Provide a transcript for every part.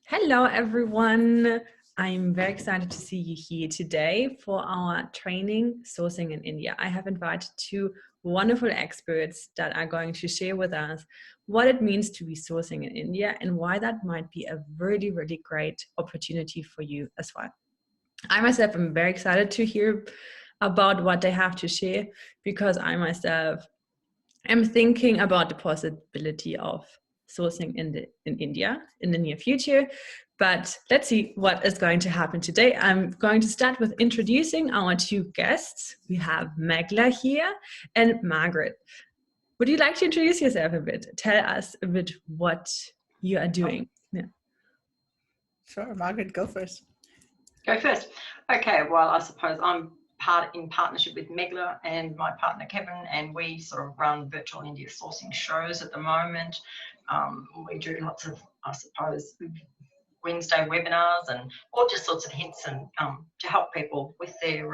Hello, everyone. I'm very excited to see you here today for our training Sourcing in India. I have invited two wonderful experts that are going to share with us what it means to be sourcing in India and why that might be a really, really great opportunity for you as well. I myself am very excited to hear about what they have to share because I myself am thinking about the possibility of sourcing in India in the near future. But let's see what is going to happen today. I'm going to start with introducing our two guests. We have Meghla here and Margaret. Would you like to introduce yourself a bit? Tell us a bit what you are doing. Yeah. Sure, Margaret, go first. Go first. Okay, well, I suppose I'm in partnership with Meghla and my partner Kevin, and we sort of run virtual India sourcing shows at the moment. We do lots of, I suppose, Wednesday webinars and all just sorts of hints and to help people with their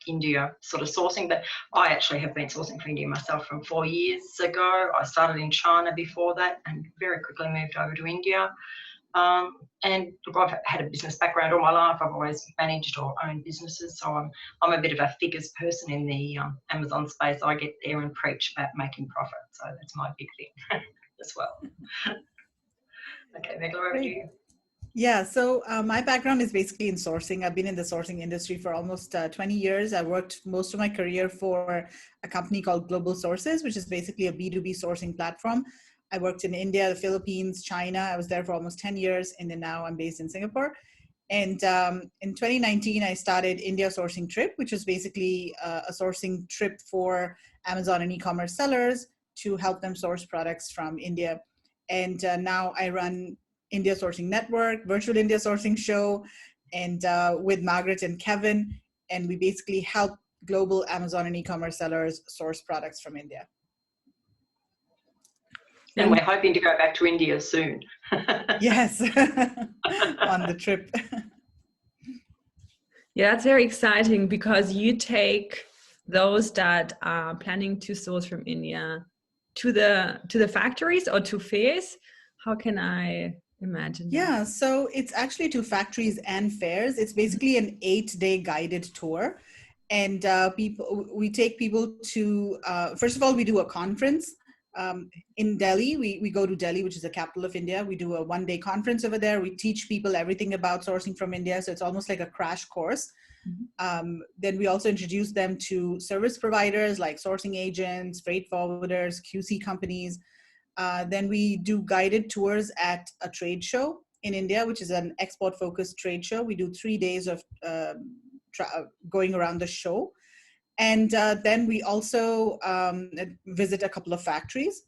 India sort of sourcing. But I actually have been sourcing for India myself from 4 years ago. I started in China before that and very quickly moved over to India. And look, I've had a business background all my life. I've always managed or owned businesses, so I'm a bit of a figures person in the Amazon space. I get there and preach about making profit, so that's my big thing as well. Okay, Meghla, over to you. Yeah, so my background is basically in sourcing. I've been in the sourcing industry for almost 20 years. I worked most of my career for a company called Global Sources, which is basically a B2B sourcing platform. I worked in India, the Philippines, China. I was there for almost 10 years, and then now I'm based in Singapore. And in 2019, I started India Sourcing Trip, which is basically a sourcing trip for Amazon and e-commerce sellers to help them source products from India. And now I run India Sourcing Network, Virtual India Sourcing Show, and with Margaret and Kevin, and we basically help global Amazon and e-commerce sellers source products from India. And we're hoping to go back to India soon. Yes, on the trip. Yeah, that's very exciting because you take those that are planning to source from India to the factories or to fairs. How can I imagine that? Yeah, so it's actually to factories and fairs. It's basically an 8-day guided tour. And we take people to, first of all, we do a conference. In Delhi, we go to Delhi, which is the capital of India. We do a 1-day conference over there. We teach people everything about sourcing from India. So it's almost like a crash course. Mm-hmm. Then we also introduce them to service providers like sourcing agents, freight forwarders, QC companies. Then we do guided tours at a trade show in India, which is an export-focused trade show. We do 3 days of going around the show. And then we also visit a couple of factories.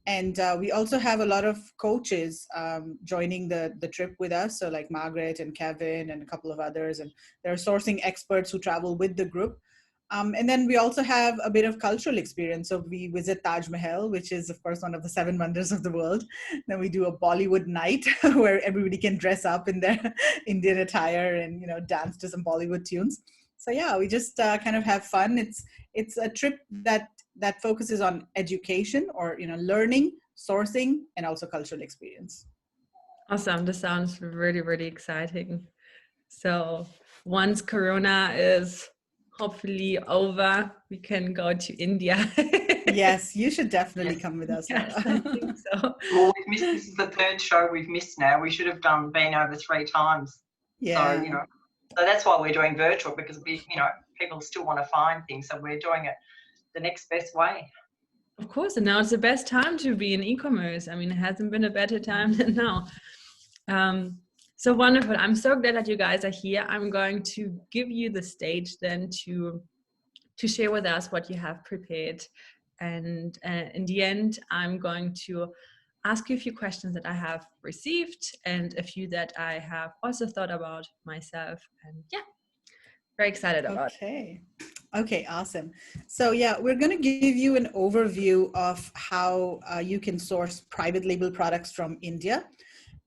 And we also have a lot of coaches joining the trip with us. So like Margaret and Kevin and a couple of others. And there are sourcing experts who travel with the group. And then we also have a bit of cultural experience. So we visit Taj Mahal, which is, of course, one of the 7 wonders of the world. Then we do a Bollywood night where everybody can dress up in their Indian attire and, dance to some Bollywood tunes. So yeah, we just kind of have fun. It's a trip that focuses on education or learning, sourcing, and also cultural experience. Awesome. This sounds really, really exciting. So once Corona is hopefully over, we can go to India. Yes, you should definitely come with us. Yes, I think so. Well, this is the 3rd show we've missed now. We should have been over 3 times. Yeah. So, so that's why we're doing virtual, because people still want to find things. So we're doing it the next best way. Of course, and now it's the best time to be in e-commerce. I mean, it hasn't been a better time than now. So wonderful. I'm so glad that you guys are here. I'm going to give you the stage then to share with us what you have prepared. And in the end, I'm going to ask you a few questions that I have received and a few that I have also thought about myself. And yeah, very excited about it. Okay, awesome. So yeah, we're going to give you an overview of how you can source private label products from India.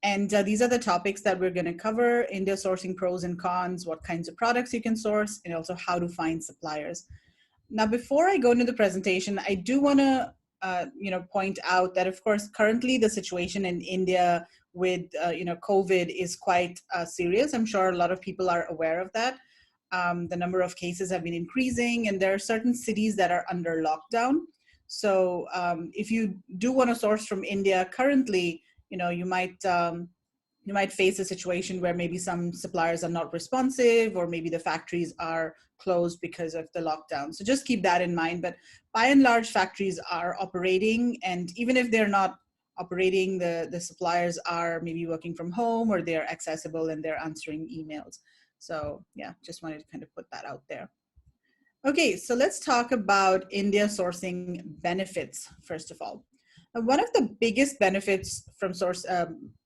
And these are the topics that we're going to cover: India sourcing pros and cons, what kinds of products you can source, and also how to find suppliers. Now, before I go into the presentation, I do want to point out that, of course, currently the situation in India with COVID is quite serious. I'm sure a lot of people are aware of that. The number of cases have been increasing, and there are certain cities that are under lockdown. So if you do want to source from India currently, you might face a situation where maybe some suppliers are not responsive, or maybe the factories are closed because of the lockdown. So just keep that in mind. But by and large, factories are operating, and even if they're not operating, the suppliers are maybe working from home, or they're accessible and they're answering emails. So yeah, just wanted to kind of put that out there. Okay, so let's talk about India sourcing benefits, first of all. One of the biggest benefits from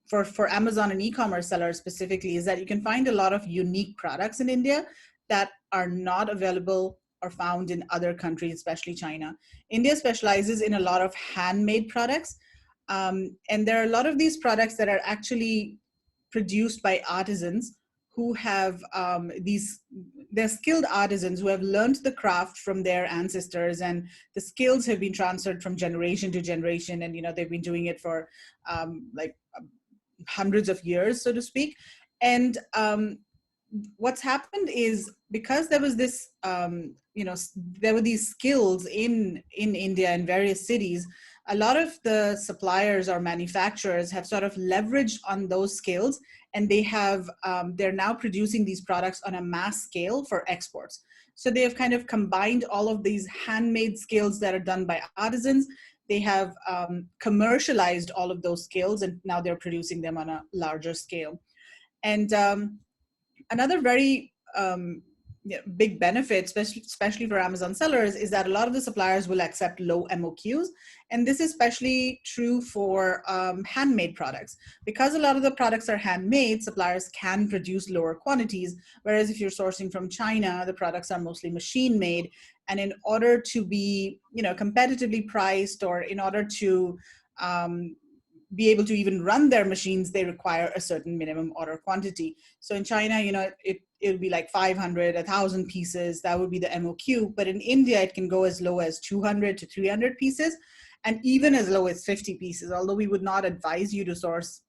for Amazon and e-commerce sellers specifically is that you can find a lot of unique products in India that are not available or found in other countries, especially China. India specializes in a lot of handmade products, and there are a lot of these products that are actually produced by artisans who have they're skilled artisans who have learned the craft from their ancestors, and the skills have been transferred from generation to generation, and they've been doing it for hundreds of years, so to speak. And what's happened is, because there was this there were these skills in India in various cities, a lot of the suppliers or manufacturers have sort of leveraged on those skills, and they're now producing these products on a mass scale for exports. So they have kind of combined all of these handmade skills that are done by artisans. They have commercialized all of those skills, and now they're producing them on a larger scale. And another very big benefit, especially for Amazon sellers, is that a lot of the suppliers will accept low MOQs. And this is especially true for handmade products. Because a lot of the products are handmade, suppliers can produce lower quantities. Whereas if you're sourcing from China, the products are mostly machine made. And in order to be competitively priced, or in order to be able to even run their machines, they require a certain minimum order quantity. So in China, it would be like 500, 1,000 pieces. That would be the MOQ. But in India, it can go as low as 200 to 300 pieces, and even as low as 50 pieces. Although we would not advise you to source,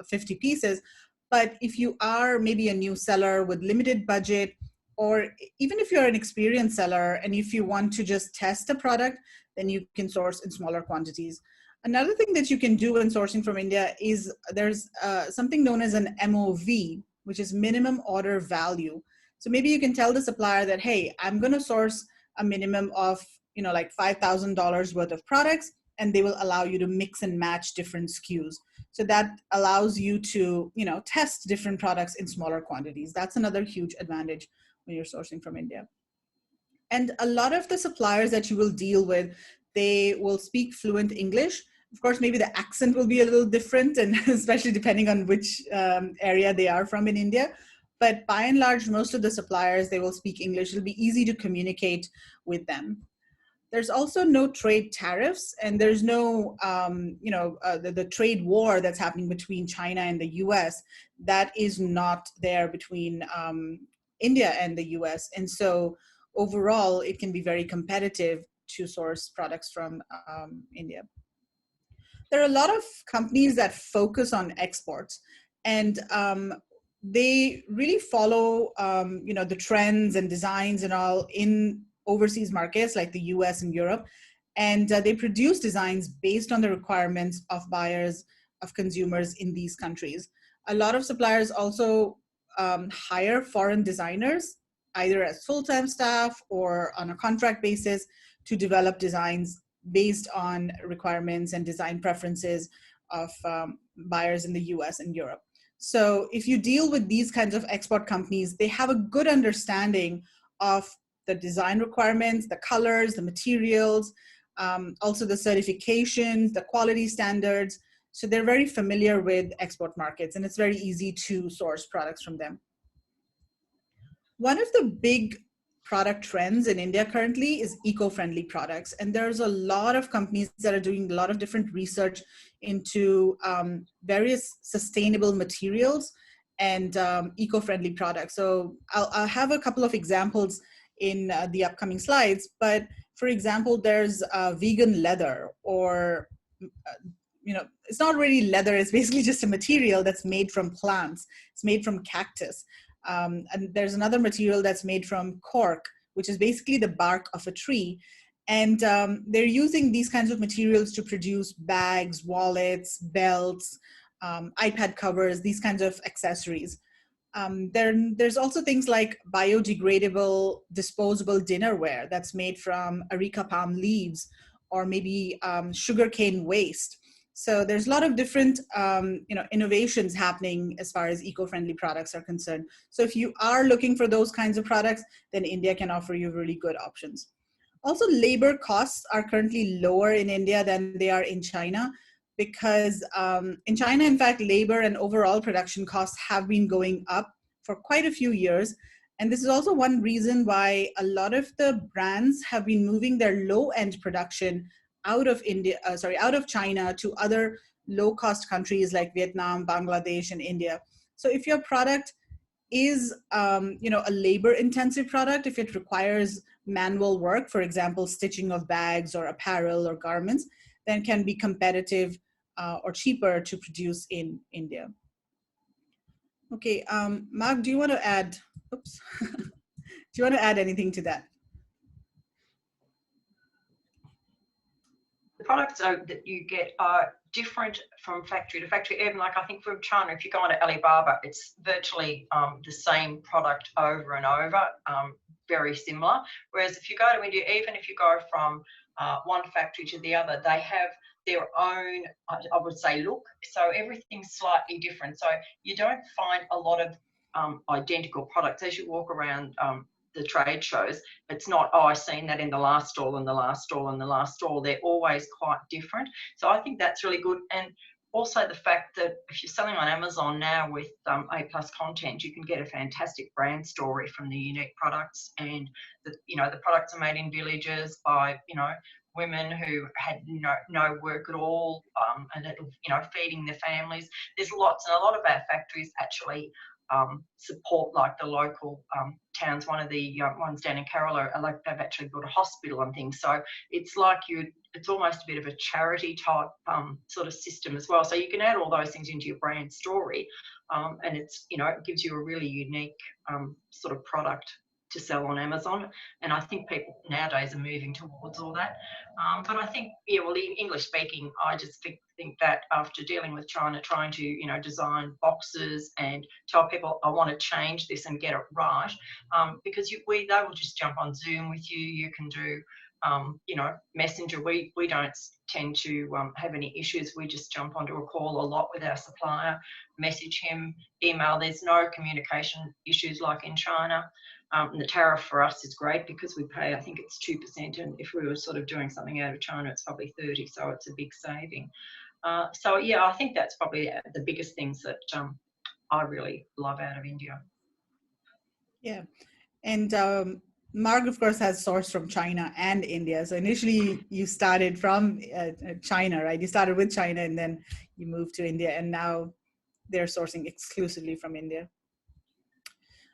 50 pieces. But if you are maybe a new seller with limited budget, or even if you're an experienced seller and if you want to just test a product, then you can source in smaller quantities. Another thing that you can do when sourcing from India is there's something known as an MOV, which is minimum order value. So maybe you can tell the supplier that, hey, I'm going to source a minimum of, like $5,000 worth of products, and they will allow you to mix and match different SKUs. So that allows you to, test different products in smaller quantities. That's another huge advantage when you're sourcing from India. And a lot of the suppliers that you will deal with, they will speak fluent English. Of course, maybe the accent will be a little different, and especially depending on which area they are from in India. But by and large, most of the suppliers, they will speak English. It'll be easy to communicate with them. There's also no trade tariffs, and there's no, the trade war that's happening between China and the US, that is not there between India and the US. And so overall, it can be very competitive to source products from India. There are a lot of companies that focus on exports, and they really follow, the trends and designs and all in overseas markets like the US and Europe. And they produce designs based on the requirements of buyers, of consumers in these countries. A lot of suppliers also hire foreign designers, either as full-time staff or on a contract basis, to develop designs based on requirements and design preferences of buyers in the US and Europe. So if you deal with these kinds of export companies, they have a good understanding of the design requirements, the colors, the materials, also the certifications, the quality standards. So they're very familiar with export markets, and it's very easy to source products from them. One of the big product trends in India currently is eco-friendly products. And there's a lot of companies that are doing a lot of different research into various sustainable materials and eco-friendly products. So I'll have a couple of examples in the upcoming slides. But for example, there's vegan leather, or it's not really leather. It's basically just a material that's made from plants. It's made from cactus. And there's another material that's made from cork, which is basically the bark of a tree. And they're using these kinds of materials to produce bags, wallets, belts, iPad covers, these kinds of accessories. There's also things like biodegradable disposable dinnerware that's made from areca palm leaves, or maybe sugarcane waste. So there's a lot of different innovations happening as far as eco-friendly products are concerned. So if you are looking for those kinds of products, then India can offer you really good options. Also, labor costs are currently lower in India than they are in China, because in China, in fact, labor and overall production costs have been going up for quite a few years. And this is also one reason why a lot of the brands have been moving their low-end production out of China to other low-cost countries like Vietnam, Bangladesh, and India. So if your product is a labor-intensive product, if it requires manual work, for example, stitching of bags or apparel or garments, then can be competitive or cheaper to produce in India. Okay, Mark, do you want to add? Oops. Do you want to add anything to that? The products that you get are different from factory to factory. Even like I think from China, if you go on to Alibaba, it's virtually the same product over and over, very similar. Whereas if you go to India, even if you go from one factory to the other, they have their own, I would say, look. So everything's slightly different. So you don't find a lot of identical products as you walk around the trade shows. It's not, oh, I've seen that in the last stall and the last stall and the last stall. They're always quite different. So I think that's really good. And also the fact that if you're selling on Amazon now with A+ content, you can get a fantastic brand story from the unique products. And the products are made in villages by women who had no work at all, and feeding their families. There's lots, and a lot of our factories actually support like the local towns. One of the ones down in Kerala, like they've actually built a hospital and things. So it's like it's almost a bit of a charity type sort of system as well. So you can add all those things into your brand story, and it's it gives you a really unique sort of product to sell on Amazon. And I think people nowadays are moving towards all that. But I think, English speaking, I just think that after dealing with China, trying to, design boxes and tell people, I want to change this and get it right, because they will just jump on Zoom with you. You can do, Messenger. We don't tend to have any issues. We just jump onto a call a lot with our supplier, message him, email. There's no communication issues like in China. And the tariff for us is great because we pay, I think it's 2%, and if we were sort of doing something out of China, it's probably 30%, so it's a big saving. So yeah, I think that's probably the biggest things that I really love out of India. Yeah, and Marg, of course, has sourced from China and India. So initially you started from China, right? You started with China and then you moved to India, and now they're sourcing exclusively from India.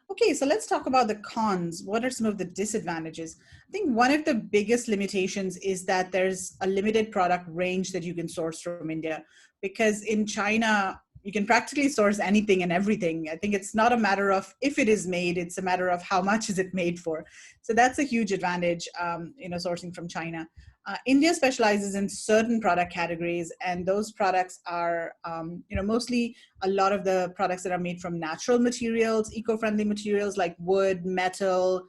Okay, so let's talk about the cons. What are some of the disadvantages? I think one of the biggest limitations is that there's a limited product range that you can source from India, because in China, you can practically source anything and everything. I think it's not a matter of if it is made, it's a matter of how much is it made for. So that's a huge advantage, sourcing from China. India specializes in certain product categories, and those products are, mostly a lot of the products that are made from natural materials, eco-friendly materials like wood, metal,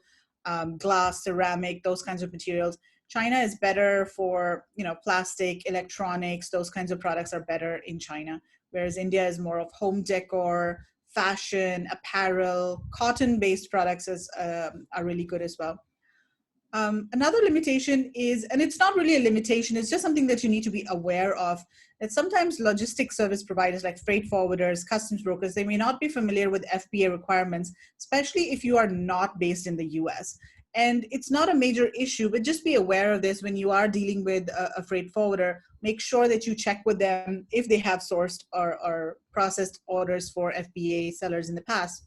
glass, ceramic, those kinds of materials. China is better for, plastic, electronics, those kinds of products are better in China, whereas India is more of home decor, fashion, apparel, cotton-based products are really good as well. Another limitation is, and it's not really a limitation, it's just something that you need to be aware of, that sometimes logistics service providers like freight forwarders, customs brokers, they may not be familiar with FBA requirements, especially if you are not based in the US. And it's not a major issue, but just be aware of this when you are dealing with a freight forwarder. Make sure that you check with them if they have sourced or processed orders for FBA sellers in the past.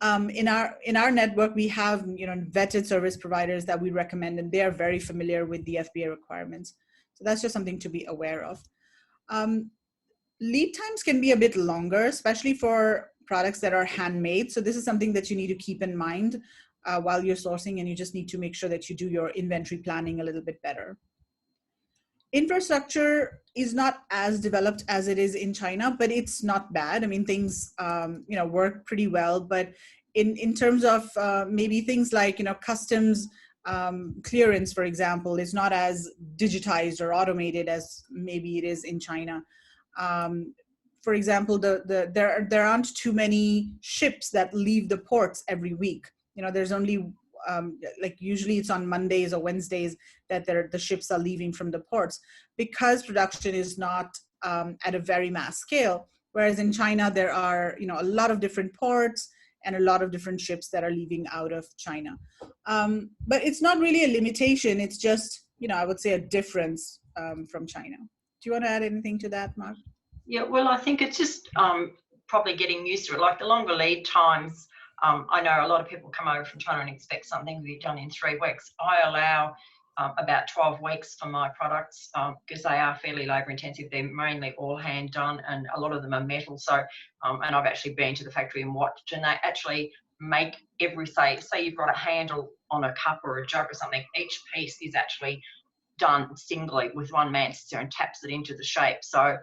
In our network, we have vetted service providers that we recommend, and they are very familiar with the FBA requirements. So that's just something to be aware of. Lead times can be a bit longer, especially for products that are handmade. So this is something that you need to keep in mind while you're sourcing, and you just need to make sure that you do your inventory planning a little bit better. Infrastructure is not as developed as it is in China, but it's not bad. I mean, things work pretty well. But in terms of maybe things like customs clearance, for example, is not as digitized or automated as maybe it is in China. For example, there aren't too many ships that leave the ports every week. There's only like usually it's on Mondays or Wednesdays that the ships are leaving from the ports, because production is not at a very mass scale. Whereas in China, there are a lot of different ports and a lot of different ships that are leaving out of China. But it's not really a limitation. It's just I would say a difference from China. Do you want to add anything to that, Mark? Yeah, well, I think it's just probably getting used to it. Like the longer lead times, I know a lot of people come over from China and expect something to be done in 3 weeks. I allow about 12 weeks for my products because they are fairly labour intensive. They're mainly all hand done, and a lot of them are metal. So, and I've actually been to the factory and watched, and they actually make say you've got a handle on a cup or a jug or something. Each piece is actually done singly with one man sits there and taps it into the shape. So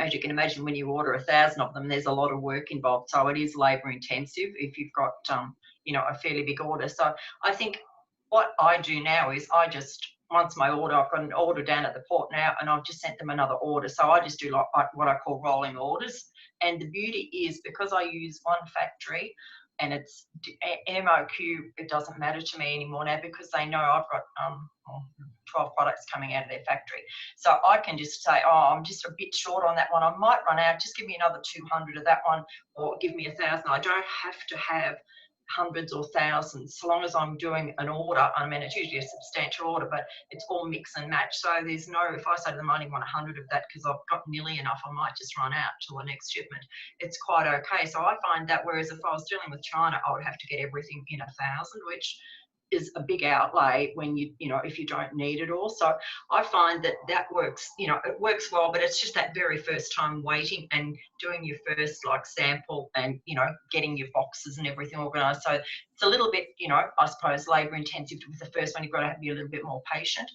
as you can imagine, when you order 1,000 of them, there's a lot of work involved. So it is labour intensive if you've got a fairly big order. So I think what I do now is I just, once my order, I've got an order down at the port now, and I've just sent them another order. So I just do like what I call rolling orders. And the beauty is, because I use one factory and it's MOQ, it doesn't matter to me anymore now, because they know I've got 12 products coming out of their factory. So I can just say, oh, I'm just a bit short on that one. I might run out. Just give me another 200 of that one, or give me 1,000. I don't have to have hundreds or thousands, so long as I'm doing an order. I mean, it's usually a substantial order, but it's all mix and match. So there's no, if I say to them, I only want 100 of that because I've got nearly enough, I might just run out till the next shipment. It's quite okay. So I find that, whereas if I was dealing with China, I would have to get everything in 1,000, which is a big outlay when if you don't need it all. So I find that works, it works well, but it's just that very first time waiting and doing your first sample and, getting your boxes and everything organised. So it's a little bit, I suppose, labour intensive with the first one. You've got to be a little bit more patient.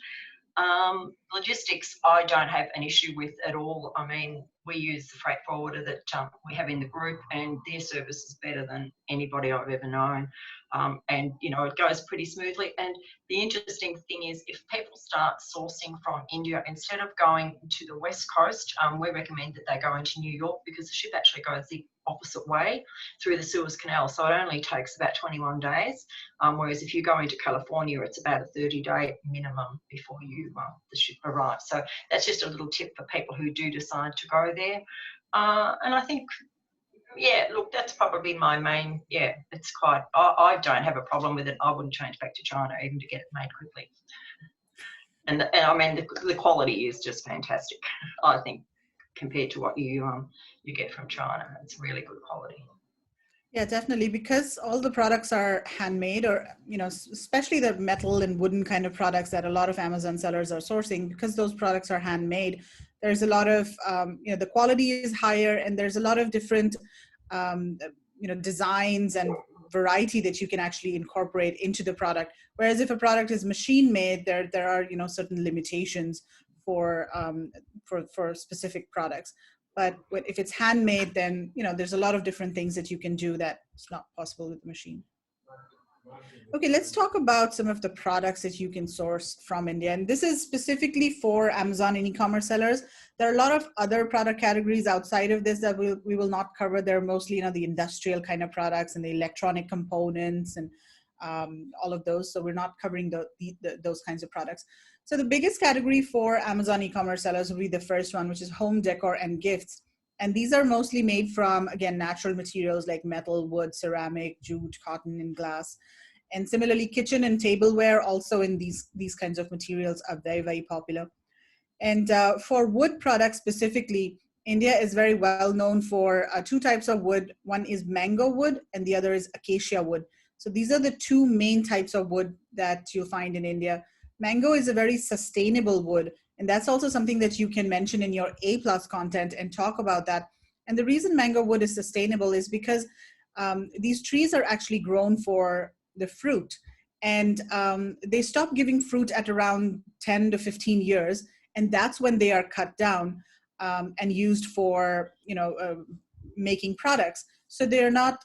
Logistics, I don't have an issue with at all. I mean, we use the freight forwarder that we have in the group, and their service is better than anybody I've ever known. And it goes pretty smoothly. And the interesting thing is, if people start sourcing from India, instead of going to the west coast, we recommend that they go into New York, because the ship actually goes the opposite way through the Suez Canal, so it only takes about 21 days, whereas if you go into California, it's about a 30-day minimum before the ship arrives. So that's just a little tip for people who do decide to go there. And I think, yeah, look, that's probably my main, it's quite, I don't have a problem with it. I wouldn't change back to China even to get it made quickly. And I mean, the quality is just fantastic, I think, compared to what you get from China. It's really good quality. Yeah, definitely, because all the products are handmade, or especially the metal and wooden kind of products that a lot of Amazon sellers are sourcing, because those products are handmade. There's a lot of the quality is higher, and there's a lot of different designs and variety that you can actually incorporate into the product. Whereas if a product is machine made, there are certain limitations for specific products. But if it's handmade, then there's a lot of different things that you can do that's not possible with the machine. Okay, let's talk about some of the products that you can source from India. And this is specifically for Amazon and e-commerce sellers. There are a lot of other product categories outside of this that we will not cover. They're mostly the industrial kind of products and the electronic components and all of those. So we're not covering those kinds of products. So the biggest category for Amazon e-commerce sellers will be the first one, which is home decor and gifts. And these are mostly made from, again, natural materials like metal, wood, ceramic, jute, cotton, and glass. And similarly, kitchen and tableware also in these kinds of materials are very, very popular. And for wood products specifically, India is very well known for two types of wood. One is mango wood and the other is acacia wood. So these are the two main types of wood that you'll find in India. Mango is a very sustainable wood, and that's also something that you can mention in your A+ content and talk about that. And the reason mango wood is sustainable is because these trees are actually grown for the fruit, and they stop giving fruit at around 10 to 15 years, and that's when they are cut down and used for making products. So they're not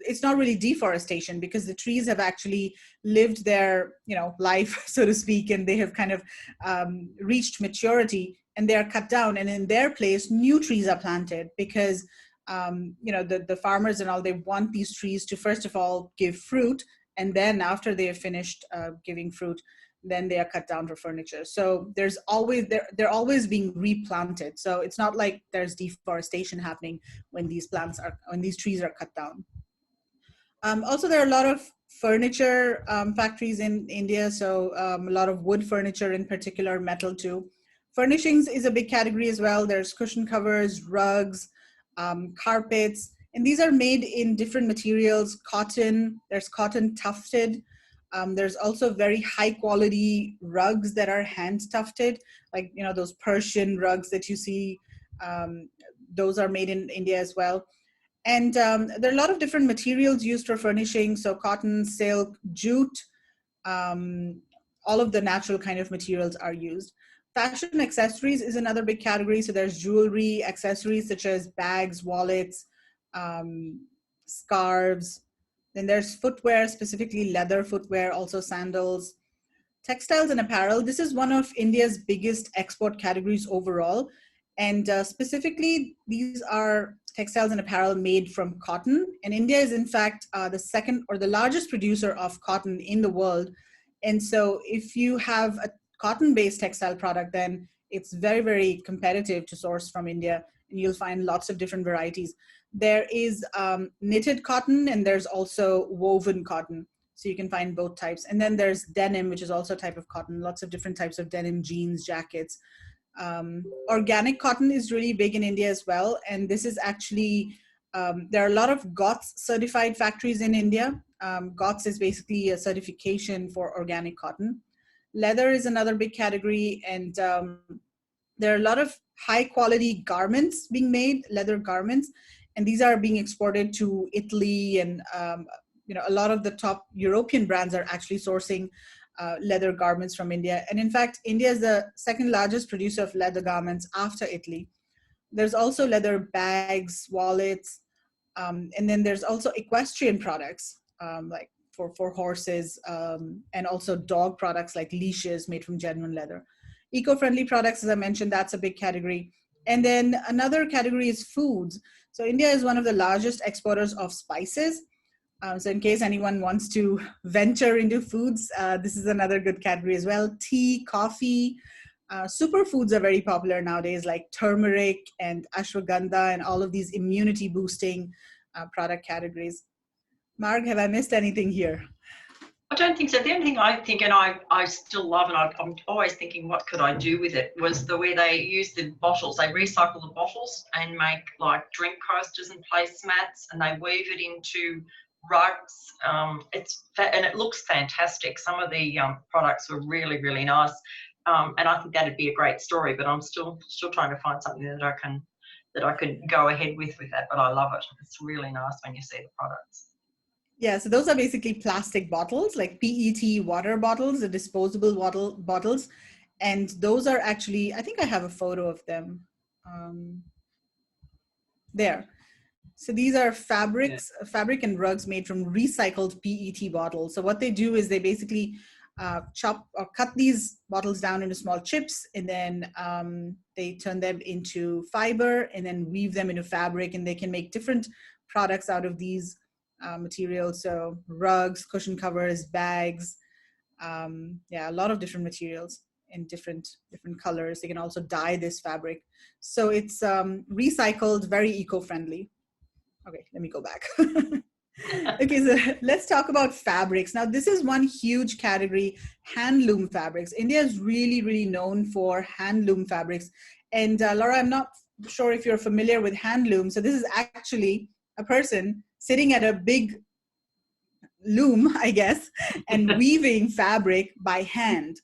it's not really deforestation, because the trees have actually lived their life, so to speak, and they have kind of reached maturity, and they are cut down, and in their place new trees are planted, because the farmers and all, they want these trees to first of all give fruit, and then after they have finished giving fruit, then they are cut down for furniture. So there's always they're always being replanted. So it's not like there's deforestation happening when these trees are cut down. Also, there are a lot of furniture factories in India. So a lot of wood furniture in particular, metal too. Furnishings is a big category as well. There's cushion covers, rugs, carpets, and these are made in different materials. Cotton, there's cotton tufted. There's also very high quality rugs that are hand tufted, like those Persian rugs that you see. Those are made in India as well. And there are a lot of different materials used for furnishing. So cotton, silk, jute, all of the natural kind of materials are used. Fashion accessories is another big category. So there's jewelry, accessories such as bags, wallets, scarves. Then there's footwear, specifically leather footwear, also sandals. Textiles and apparel. This is one of India's biggest export categories overall. And specifically, these are textiles and apparel made from cotton. And India is in fact the second or the largest producer of cotton in the world. And so if you have a cotton-based textile product, then it's very, very competitive to source from India. And you'll find lots of different varieties. There is knitted cotton, and there's also woven cotton. So you can find both types. And then there's denim, which is also a type of cotton, lots of different types of denim, jeans, jackets. Organic cotton is really big in India as well. And this is actually, there are a lot of GOTS certified factories in India. GOTS is basically a certification for organic cotton. Leather is another big category. And there are a lot of high quality garments being made, leather garments. And these are being exported to Italy, and a lot of the top European brands are actually sourcing leather garments from India. And in fact, India is the second largest producer of leather garments after Italy. There's also leather bags, wallets, and then there's also equestrian products, like for horses, and also dog products like leashes made from genuine leather. Eco-friendly products, as I mentioned, that's a big category. And then another category is foods. So India is one of the largest exporters of spices. So in case anyone wants to venture into foods, this is another good category as well. Tea, coffee, superfoods are very popular nowadays, like turmeric and ashwagandha and all of these immunity boosting product categories. Marg, have I missed anything here? I don't think so. The only thing I think, and I still love, and I'm always thinking, what could I do with it, was the way they use the bottles. They recycle the bottles and make like drink coasters and placemats, and they weave it into rugs. And it looks fantastic. Some of the products were really, really nice, and I think that'd be a great story. But I'm still trying to find something that I can go ahead with that. But I love it. It's really nice when you see the products. Yeah, so those are basically plastic bottles, like PET water bottles, the disposable bottles. And those are actually, I think I have a photo of them there. So these are fabric and rugs made from recycled PET bottles. So what they do is they basically chop or cut these bottles down into small chips, and then they turn them into fiber and then weave them into fabric, and they can make different products out of these materials. So rugs, cushion covers, bags, a lot of different materials in different colors. They can also dye this fabric. So it's recycled, very eco-friendly. Okay, let me go back. Okay, so let's talk about fabrics. Now, this is one huge category, handloom fabrics. India is really, really known for handloom fabrics. And Laura, I'm not sure if you're familiar with hand loom. So this is actually a person sitting at a big loom, I guess, and weaving fabric by hand.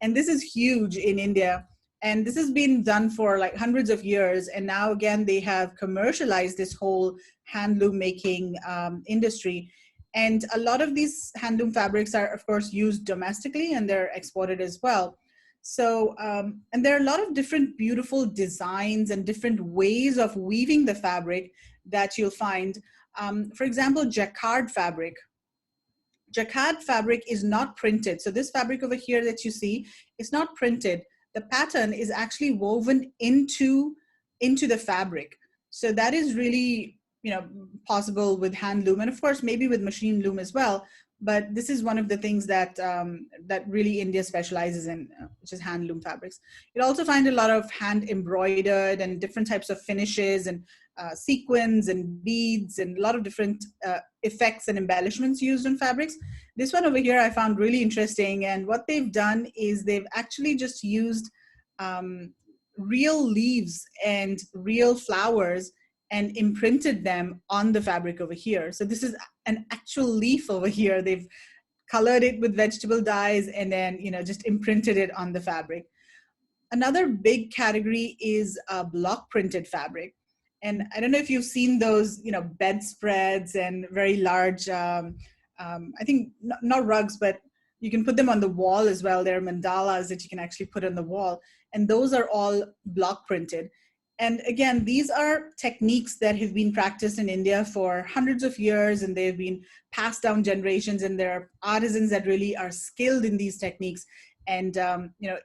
And this is huge in India. And this has been done for like hundreds of years. And now again, they have commercialized this whole handloom making industry. And a lot of these handloom fabrics are, of course, used domestically, and they're exported as well. So, and there are a lot of different beautiful designs and different ways of weaving the fabric that you'll find. For example, jacquard fabric. Jacquard fabric is not printed. So this fabric over here that you see is not printed. The pattern is actually woven into the fabric. So that is really, possible with hand loom, and of course maybe with machine loom as well. But this is one of the things that that really India specializes in, which is hand loom fabrics. You'll also find a lot of hand embroidered and different types of finishes and sequins and beads and a lot of different effects and embellishments used in fabrics. This one over here I found really interesting, and what they've done is they've actually just used real leaves and real flowers and imprinted them on the fabric over here. So this is an actual leaf over here. They've colored it with vegetable dyes and then just imprinted it on the fabric. Another big category is block printed fabric. And I don't know if you've seen those, bedspreads and very large, I think not rugs, but you can put them on the wall as well. There are mandalas that you can actually put on the wall. And those are all block printed. And again, these are techniques that have been practiced in India for hundreds of years, and they've been passed down generations, and there are artisans that really are skilled in these techniques. And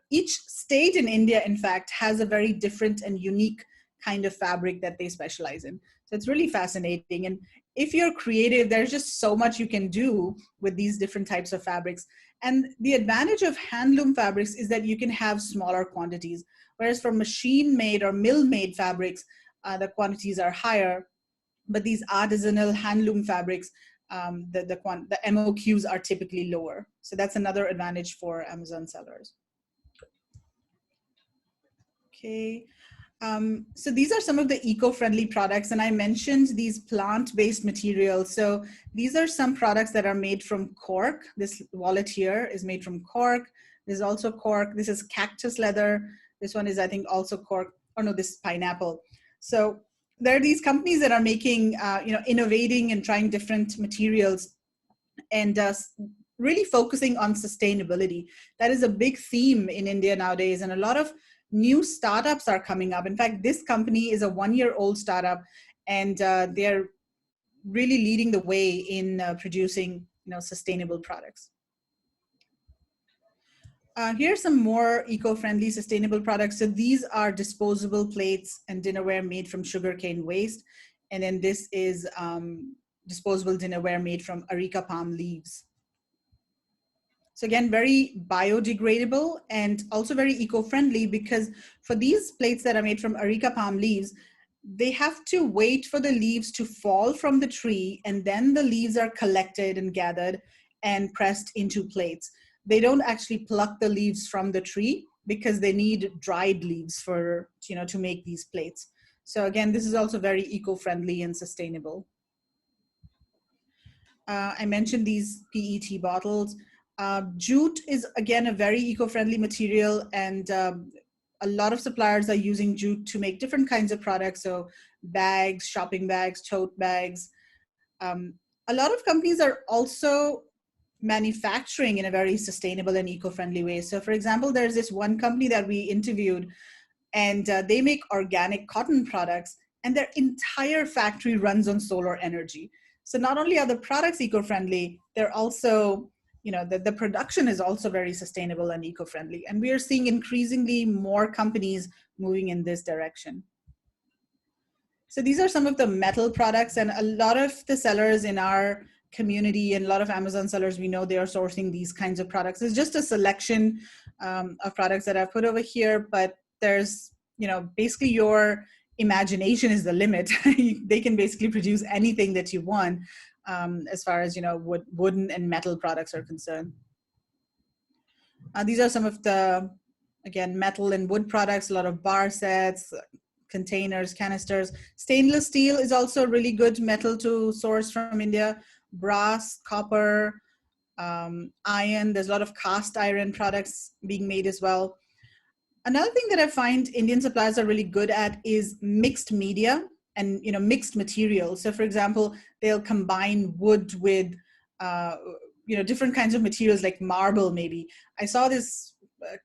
each state in India, in fact, has a very different and unique kind of fabric that they specialize in. So it's really fascinating. And if you're creative, there's just so much you can do with these different types of fabrics. And the advantage of handloom fabrics is that you can have smaller quantities. Whereas for machine-made or mill-made fabrics, the quantities are higher. But these artisanal handloom fabrics, the MOQs are typically lower. So that's another advantage for Amazon sellers. Okay. So these are some of the eco-friendly products, and I mentioned these plant-based materials. So these are some products that are made from cork. This wallet here is made from cork. There's also cork. This is cactus leather. This one is, I think, also cork. Oh no, this is pineapple. So there are these companies that are making, innovating and trying different materials and really focusing on sustainability. That is a big theme in India nowadays, and a lot of new startups are coming up. In fact, this company is a one-year-old startup, and they're really leading the way in producing, sustainable products. Here are some more eco-friendly, sustainable products. So these are disposable plates and dinnerware made from sugarcane waste. And then this is disposable dinnerware made from areca palm leaves. So again, very biodegradable and also very eco-friendly, because for these plates that are made from areca palm leaves, they have to wait for the leaves to fall from the tree, and then the leaves are collected and gathered and pressed into plates. They don't actually pluck the leaves from the tree because they need dried leaves for, to make these plates. So again, this is also very eco-friendly and sustainable. I mentioned these PET bottles. Jute is, again, a very eco-friendly material, and a lot of suppliers are using jute to make different kinds of products. So bags, shopping bags, tote bags. A lot of companies are also manufacturing in a very sustainable and eco-friendly way. So for example, there's this one company that we interviewed, and they make organic cotton products, and their entire factory runs on solar energy. So not only are the products eco-friendly, they're also, the production is also very sustainable and eco-friendly. And we are seeing increasingly more companies moving in this direction. So these are some of the metal products, and a lot of the sellers in our community and a lot of Amazon sellers, we know they are sourcing these kinds of products. It's just a selection of products that I've put over here, but there's, basically your imagination is the limit. They can basically produce anything that you want as far as, wooden and metal products are concerned. These are some of the again, metal and wood products, a lot of bar sets, containers, canisters. Stainless steel is also a really good metal to source from India. Brass, copper, iron. There's a lot of cast iron products being made as well. Another thing that I find Indian suppliers are really good at is mixed media and mixed materials. So, for example, they'll combine wood with different kinds of materials like marble. Maybe I saw this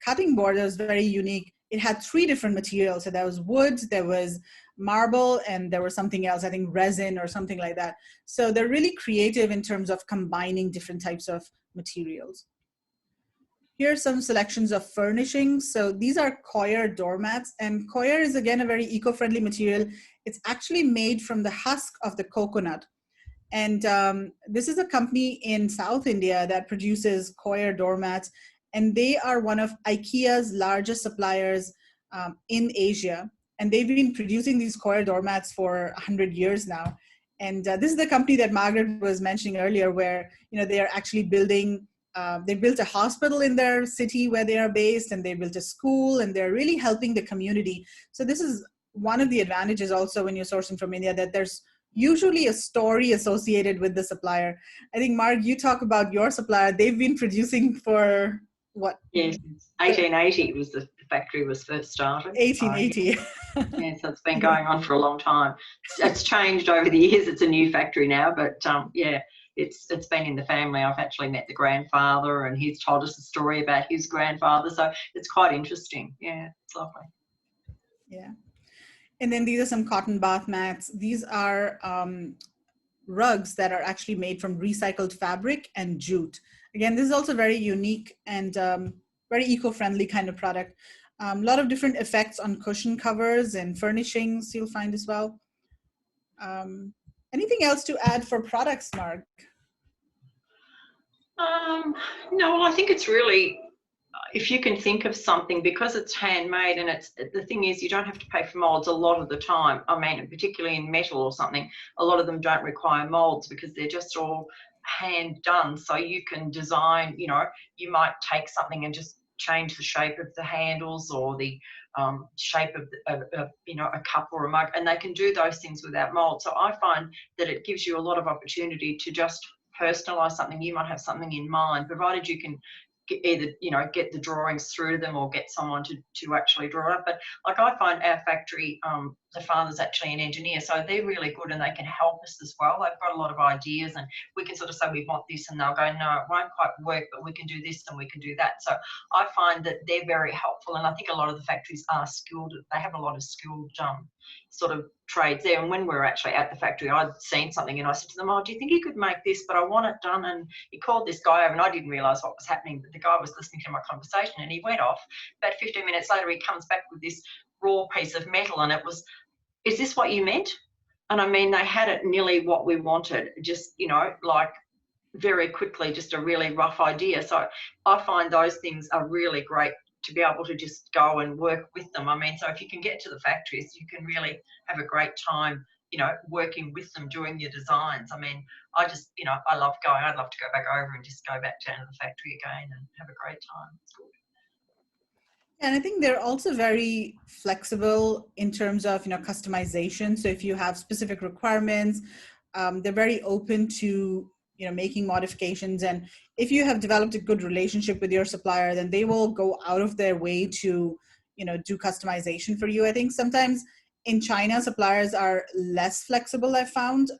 cutting board that was very unique. It had 3 different materials. So there was wood, there was marble, and there was something else, I think resin or something like that. So they're really creative in terms of combining different types of materials. Here are some selections of furnishings. So these are coir doormats, and coir is again a very eco-friendly material. It's actually made from the husk of the coconut. And this is a company in South India that produces coir doormats, and they are one of IKEA's largest suppliers in Asia. And they've been producing these coir doormats for 100 years now. And this is the company that Margaret was mentioning earlier, where they are actually building. They built a hospital in their city where they are based, and they built a school, and they're really helping the community. So this is one of the advantages also when you're sourcing from India, that there's usually a story associated with the supplier. I think, Mark, you talk about your supplier. They've been producing for what? Yes, 1880 was the factory was first started. 1880. Yeah, so it's been going on for a long time. It's changed over the years. It's a new factory now, but yeah, it's been in the family. I've actually met the grandfather, and he's told us a story about his grandfather. So it's quite interesting. Yeah, it's lovely. Yeah. And then these are some cotton bath mats. These are rugs that are actually made from recycled fabric and jute. Again, this is also very unique and very eco-friendly kind of product. A lot of different effects on cushion covers and furnishings you'll find as well. Anything else to add for products, Mark? No, well, I think it's really, if you can think of something, because it's handmade, and the thing is, you don't have to pay for molds a lot of the time. I mean, particularly in metal or something, a lot of them don't require molds because they're just all hand done. So you can design, you might take something and just change the shape of the handles or the shape of a cup or a mug, and they can do those things without mold. So I find that it gives you a lot of opportunity to just personalize something. You might have something in mind, provided you can either get the drawings through them or get someone to actually draw it up. But like, I find our factory, the father's actually an engineer, so they're really good, and they can help us as well. They've got a lot of ideas, and we can sort of say we want this, and they'll go, no, it won't quite work, but we can do this and we can do that. So I find that they're very helpful, and I think a lot of the factories are skilled. They have a lot of skilled sort of trades there. And when we were actually at the factory, I'd seen something, and I said to them, oh, do you think you could make this, but I want it done? And he called this guy over, and I didn't realise what was happening, but the guy was listening to my conversation, and he went off. About 15 minutes later, he comes back with this raw piece of metal, and it was, is this what you meant? And I mean, they had it nearly what we wanted, just, like very quickly, just a really rough idea. So I find those things are really great to be able to just go and work with them. I mean, so if you can get to the factories, you can really have a great time, working with them, doing your designs. I mean, I just, I love going. I'd love to go back over and just go back down to the factory again and have a great time. It's good. And I think they're also very flexible in terms of, customization. So if you have specific requirements, they're very open to, making modifications. And if you have developed a good relationship with your supplier, then they will go out of their way to, do customization for you. I think sometimes in China, suppliers are less flexible, I've found,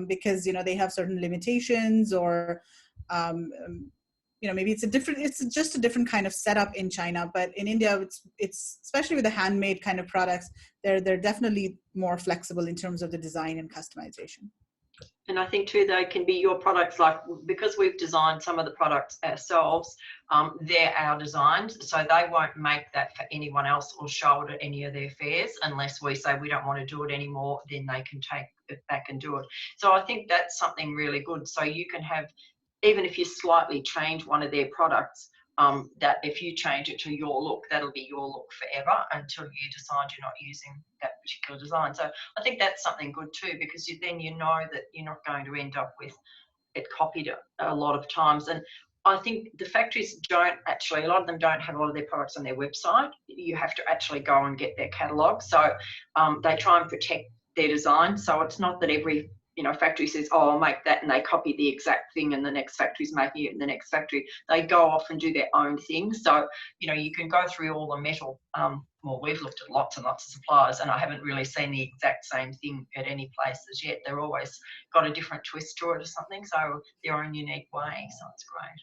because, they have certain limitations, or, maybe it's just a different kind of setup in China. But in India, it's especially with the handmade kind of products, they're definitely more flexible in terms of the design and customization. And I think too, they can be your products, like, because we've designed some of the products ourselves, they're our designs, so they won't make that for anyone else or show it at any of their fairs unless we say we don't want to do it anymore. Then they can take it back and do it. So I think that's something really good. So you can have, even if you slightly change one of their products, that if you change it to your look, that'll be your look forever until you decide you're not using that particular design. So I think that's something good too, because then you know that you're not going to end up with it copied a lot of times. And I think the factories don't actually, a lot of them don't have a lot of their products on their website. You have to actually go and get their catalogue. So they try and protect their design. So it's not that every factory says, oh, I'll make that, and they copy the exact thing and the next factory's making it in the next factory. They go off and do their own thing. So, you can go through all the metal. Well, we've looked at lots and lots of suppliers, and I haven't really seen the exact same thing at any place as yet. They're always got a different twist to it or something, so their own unique way. So it's great.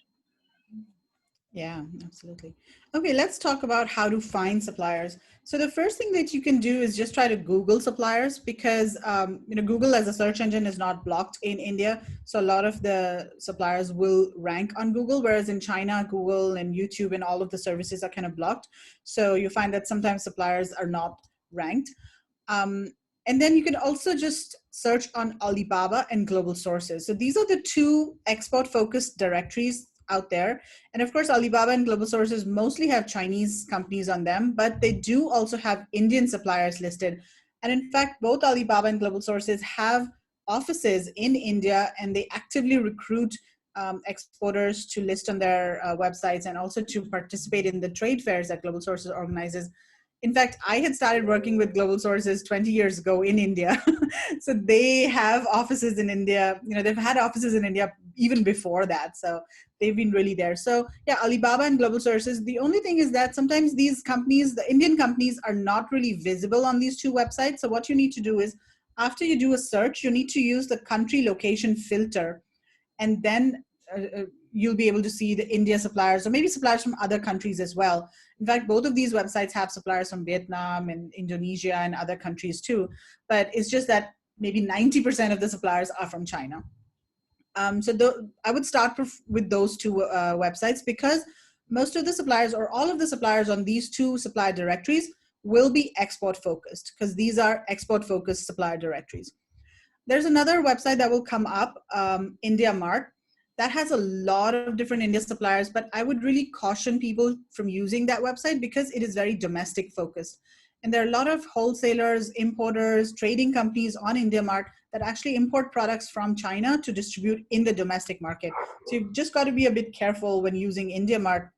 Yeah, absolutely. Okay, let's talk about how to find suppliers. So the first thing that you can do is just try to Google suppliers, because Google as a search engine is not blocked in India. So a lot of the suppliers will rank on Google, whereas in China, Google and YouTube and all of the services are kind of blocked. So you find that sometimes suppliers are not ranked. And then you can also just search on Alibaba and Global Sources. So these are the two export-focused directories out there. And of course, Alibaba and Global Sources mostly have Chinese companies on them, but they do also have Indian suppliers listed. And in fact, both Alibaba and Global Sources have offices in India, and they actively recruit exporters to list on their websites, and also to participate in the trade fairs that Global Sources organizes. In fact, I had started working with Global Sources 20 years ago in India. So they have offices in India. They've had offices in India even before that. So they've been really there. So yeah, Alibaba and Global Sources. The only thing is that sometimes these companies, the Indian companies, are not really visible on these two websites. So what you need to do is, after you do a search, you need to use the country location filter, and then you'll be able to see the India suppliers, or maybe suppliers from other countries as well. In fact, both of these websites have suppliers from Vietnam and Indonesia and other countries too. But it's just that maybe 90% of the suppliers are from China. I would start with those two websites, because most of the suppliers, or all of the suppliers on these two supplier directories, will be export focused, because these are export focused supplier directories. There's another website that will come up, India Mart, that has a lot of different India suppliers, but I would really caution people from using that website, because it is very domestic focused. And there are a lot of wholesalers, importers, trading companies on India Mart that actually import products from China to distribute in the domestic market. So you've just got to be a bit careful when using India Mart.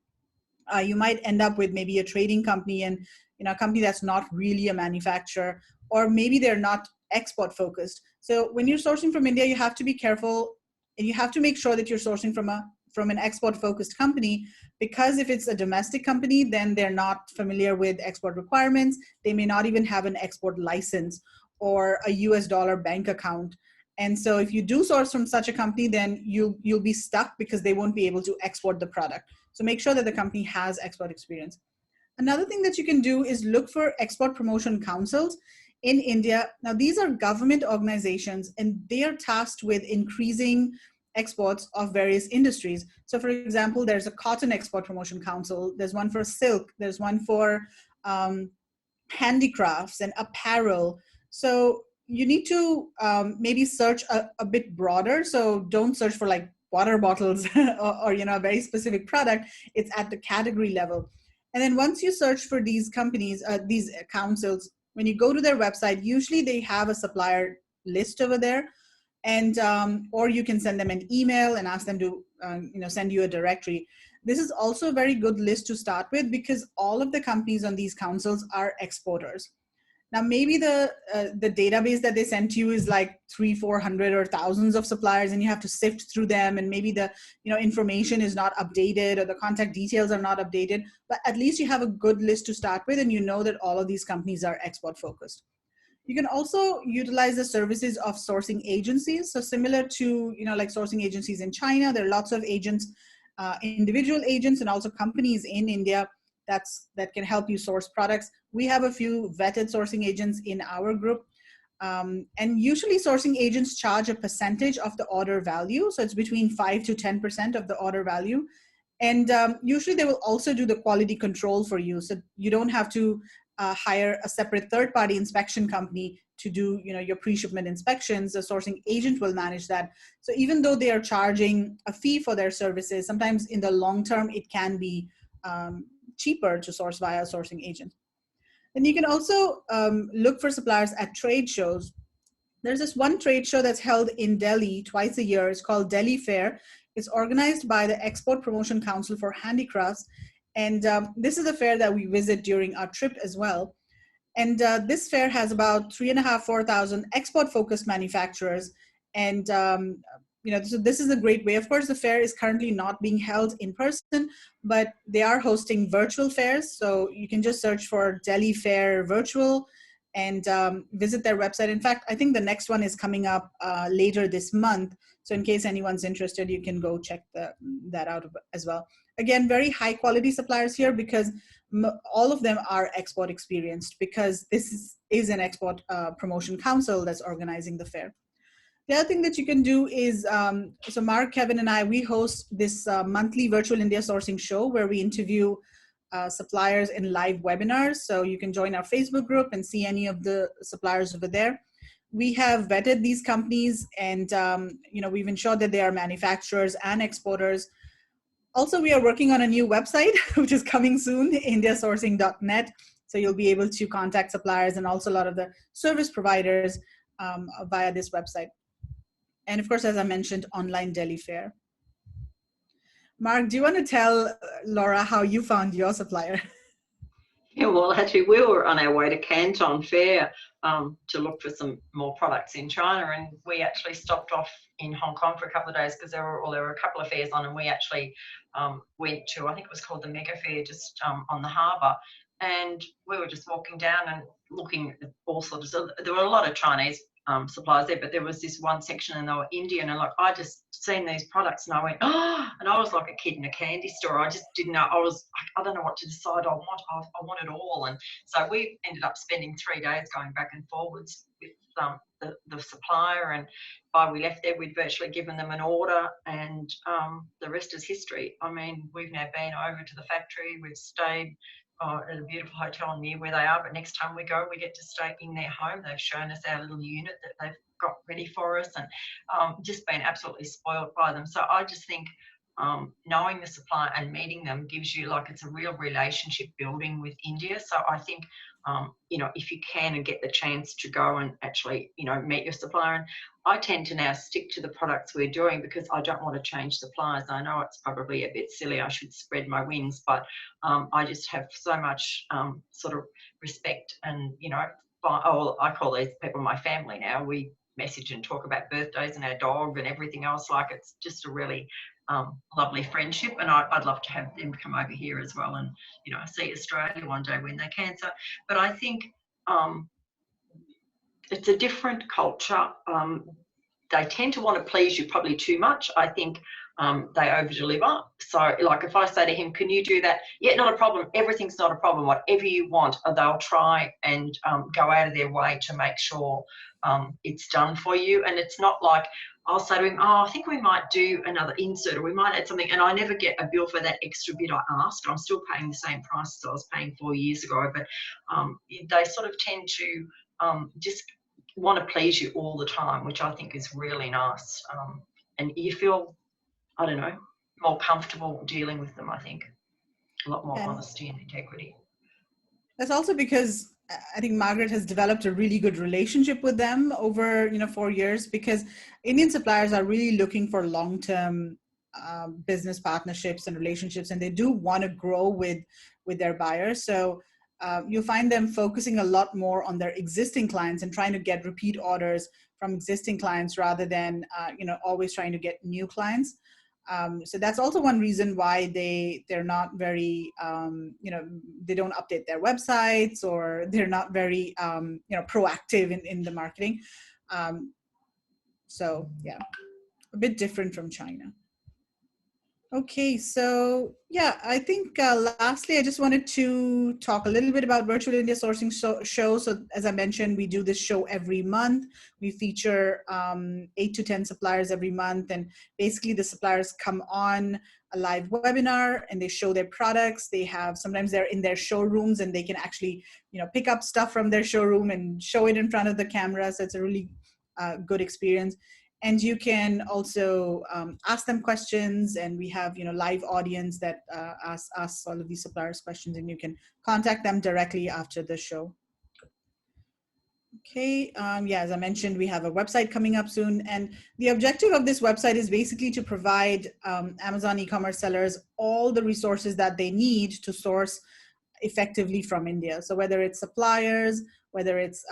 You might end up with maybe a trading company, and a company that's not really a manufacturer, or maybe they're not export focused. So when you're sourcing from India, you have to be careful, and you have to make sure that you're sourcing from an export focused company, because if it's a domestic company, then they're not familiar with export requirements. They may not even have an export license or a US dollar bank account. And so if you do source from such a company, then you'll be stuck, because they won't be able to export the product. So make sure that the company has export experience. Another thing that you can do is look for export promotion councils in India. Now, these are government organizations, and they are tasked with increasing exports of various industries. So for example, there's a cotton export promotion council, there's one for silk, there's one for handicrafts and apparel. So you need to maybe search a bit broader. So don't search for like water bottles or a very specific product. It's at the category level. And then once you search for these companies, these councils, when you go to their website, usually they have a supplier list over there. And or you can send them an email and ask them to send you a directory. This is also a very good list to start with, because all of the companies on these councils are exporters. Now, maybe the database that they sent you is like 300-400 or thousands of suppliers, and you have to sift through them, and maybe the information is not updated, or the contact details are not updated. But at least you have a good list to start with, and you know that all of these companies are export focused. You can also utilize the services of sourcing agencies. So similar to like sourcing agencies in China, there are lots of agents, individual agents, and also companies in India that can help you source products. We have a few vetted sourcing agents in our group. And usually sourcing agents charge a percentage of the order value. So it's between 5 to 10% of the order value. And usually they will also do the quality control for you. So you don't have to hire a separate third-party inspection company to do your pre-shipment inspections. The sourcing agent will manage that. So even though they are charging a fee for their services, sometimes in the long term, it can be cheaper to source via a sourcing agent. Then you can also look for suppliers at trade shows. There's this one trade show that's held in Delhi twice a year. It's called Delhi Fair. It's organized by the Export Promotion Council for Handicrafts. And this is a fair that we visit during our trip as well. And this fair has about 3,500 to 4,000 export-focused manufacturers. And so this is a great way. Of course, the fair is currently not being held in person, but they are hosting virtual fairs. So you can just search for Delhi Fair Virtual and visit their website. In fact, I think the next one is coming up later this month. So in case anyone's interested, you can go check that out as well. Again, very high quality suppliers here because all of them are export experienced, because this is an export promotion council that's organizing the fair. The other thing that you can do is, so Mark, Kevin, and I, we host this monthly virtual India sourcing show where we interview suppliers in live webinars. So you can join our Facebook group and see any of the suppliers over there. We have vetted these companies and we've ensured that they are manufacturers and exporters. Also, we are working on a new website, which is coming soon, indiasourcing.net. So you'll be able to contact suppliers and also a lot of the service providers via this website. And of course, as I mentioned, online Delhi Fair. Mark, do you want to tell Laura how you found your supplier? Yeah, well, actually, we were on our way to Canton Fair to look for some more products in China, and we actually stopped off in Hong Kong for a couple of days because there were a couple of fairs on, and we actually went to, I think it was called the Mega Fair, just on the harbour, and we were just walking down and looking at all sorts of, there were a lot of Chinese suppliers there, but there was this one section and they were Indian, and like I just seen these products and I went, oh, and I was like a kid in a candy store. I just didn't know. I don't know what to decide on. I want it all. And so we ended up spending 3 days going back and forwards with the supplier, and by we left there, we'd virtually given them an order, and the rest is history. I mean, we've now been over to the factory, we've stayed at a beautiful hotel near where they are, but next time we go, we get to stay in their home. They've shown us our little unit that they've got ready for us, and just been absolutely spoiled by them. So I just think knowing the supplier and meeting them gives you, like, it's a real relationship building with India. So I think if you can and get the chance to go and actually meet your supplier, and I tend to now stick to the products we're doing because I don't want to change suppliers. I know it's probably a bit silly, I should spread my wings, but I just have so much sort of respect, and I call these people my family now. We message and talk about birthdays and our dog and everything else. Like, it's just a really lovely friendship, and I'd love to have them come over here as well and see Australia one day when they can. So, but I think it's a different culture. They tend to want to please you probably too much. I think they over-deliver. So, like, if I say to him, can you do that? Yeah, not a problem. Everything's not a problem. Whatever you want, they'll try and go out of their way to make sure it's done for you. And it's not like I'll say to him, oh, I think we might do another insert, or we might add something, and I never get a bill for that extra bit I asked. I'm still paying the same price as I was paying 4 years ago, but they sort of tend to just want to please you all the time, which I think is really nice. And you feel, I don't know, more comfortable dealing with them, I think. A lot more honesty and integrity. That's also because I think Margaret has developed a really good relationship with them over 4 years, because Indian suppliers are really looking for long-term business partnerships and relationships, and they do want to grow with their buyers. So you'll find them focusing a lot more on their existing clients and trying to get repeat orders from existing clients rather than always trying to get new clients. So that's also one reason why they're not very, they don't update their websites, or they're not very, proactive in the marketing. So yeah, a bit different from China. Okay, so yeah, I think lastly, I just wanted to talk a little bit about Virtual India Sourcing Show. So as I mentioned, we do this show every month. We feature 8 to 10 suppliers every month, and basically the suppliers come on a live webinar and they show their products. Sometimes they're in their showrooms and they can actually pick up stuff from their showroom and show it in front of the camera. So it's a really good experience. And you can also ask them questions, and we have live audience that asks all of these suppliers questions, and you can contact them directly after the show. Okay, yeah, as I mentioned, we have a website coming up soon. And the objective of this website is basically to provide Amazon e-commerce sellers all the resources that they need to source effectively from India. So whether it's suppliers, whether it's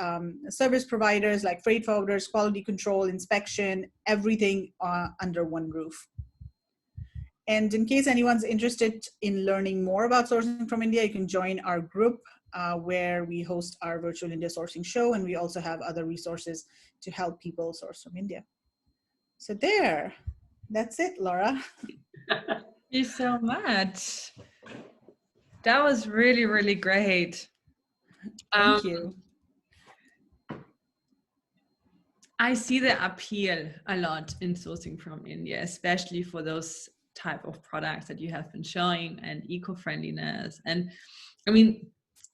service providers like freight forwarders, quality control, inspection, everything under one roof. And in case anyone's interested in learning more about sourcing from India, you can join our group where we host our virtual India sourcing show, and we also have other resources to help people source from India. So that's it, Laura. Thank you so much. That was really, really great. Thank you. I see the appeal a lot in sourcing from India, especially for those type of products that you have been showing, and eco-friendliness. And I mean,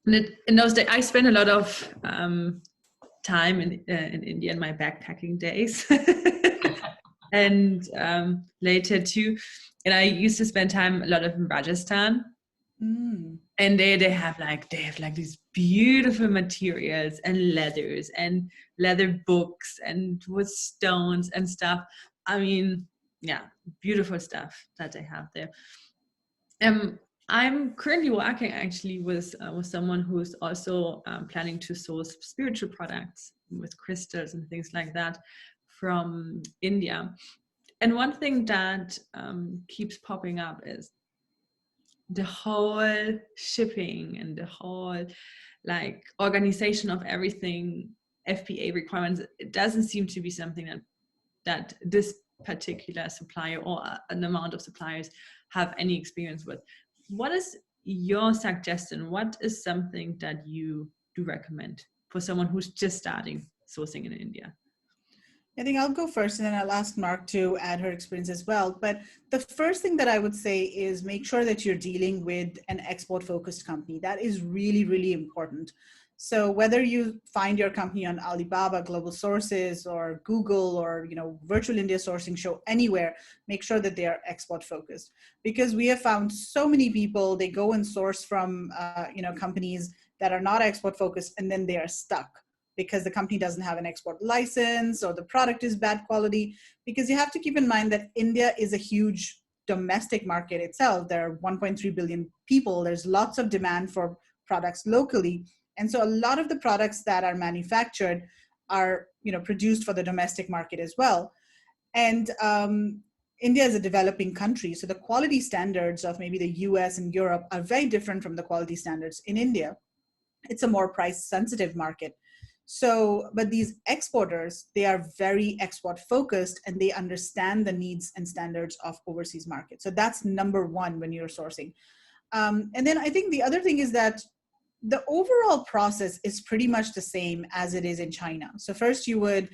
in those days, I spent a lot of time in India in my backpacking days, and later too. And I used to spend time a lot of in Rajasthan. And they have like these beautiful materials and leathers and leather books and wood stones and stuff. I mean, yeah, beautiful stuff that they have there. I'm currently working actually with someone who's also planning to source spiritual products with crystals and things like that from India. And one thing that keeps popping up is the whole shipping and the whole like organization of everything, FBA requirements. It doesn't seem to be something that this particular supplier or an amount of suppliers have any experience with. What is your suggestion? What is something that you do recommend for someone who's just starting sourcing in India? I think I'll go first, and then I'll ask Mark to add her experience as well. But the first thing that I would say is make sure that you're dealing with an export-focused company. That is really, really important. So whether you find your company on Alibaba, Global Sources, or Google, or Virtual India Sourcing Show, anywhere, make sure that they are export-focused. Because we have found so many people, they go and source from companies that are not export-focused, and then they are stuck because the company doesn't have an export license or the product is bad quality. Because you have to keep in mind that India is a huge domestic market itself. There are 1.3 billion people. There's lots of demand for products locally. And so a lot of the products that are manufactured are produced for the domestic market as well. And India is a developing country. So the quality standards of maybe the US and Europe are very different from the quality standards in India. It's a more price sensitive market. So, but these exporters, they are very export focused and they understand the needs and standards of overseas markets. So that's number one when you're sourcing. And then I think the other thing is that the overall process is pretty much the same as it is in China. So first you would,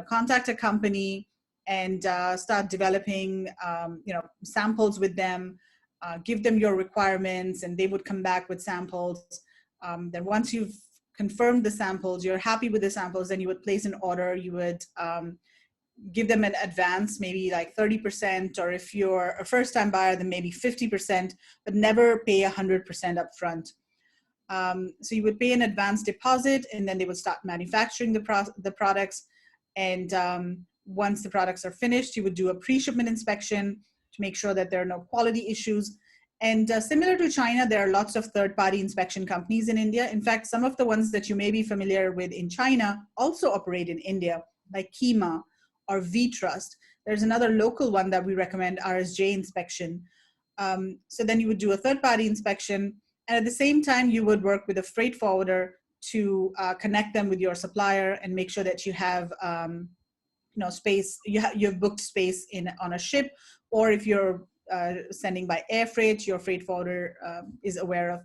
contact a company and start developing, samples with them, give them your requirements, and they would come back with samples. Then once you've confirmed the samples, you're happy with the samples, then you would place an order. You would give them an advance, maybe like 30%, or if you're a first-time buyer, then maybe 50%, but never pay 100% upfront. So you would pay an advance deposit, and then they would start manufacturing the products. And once the products are finished, you would do a pre-shipment inspection to make sure that there are no quality issues. And similar to China, there are lots of third-party inspection companies in India. In fact, some of the ones that you may be familiar with in China also operate in India, like Kima or V-Trust. There's another local one that we recommend, RSJ Inspection. So then you would do a third-party inspection, and at the same time, you would work with a freight forwarder to connect them with your supplier and make sure that you have space. You've booked space on a ship, or if you're sending by air freight, your freight forwarder is aware of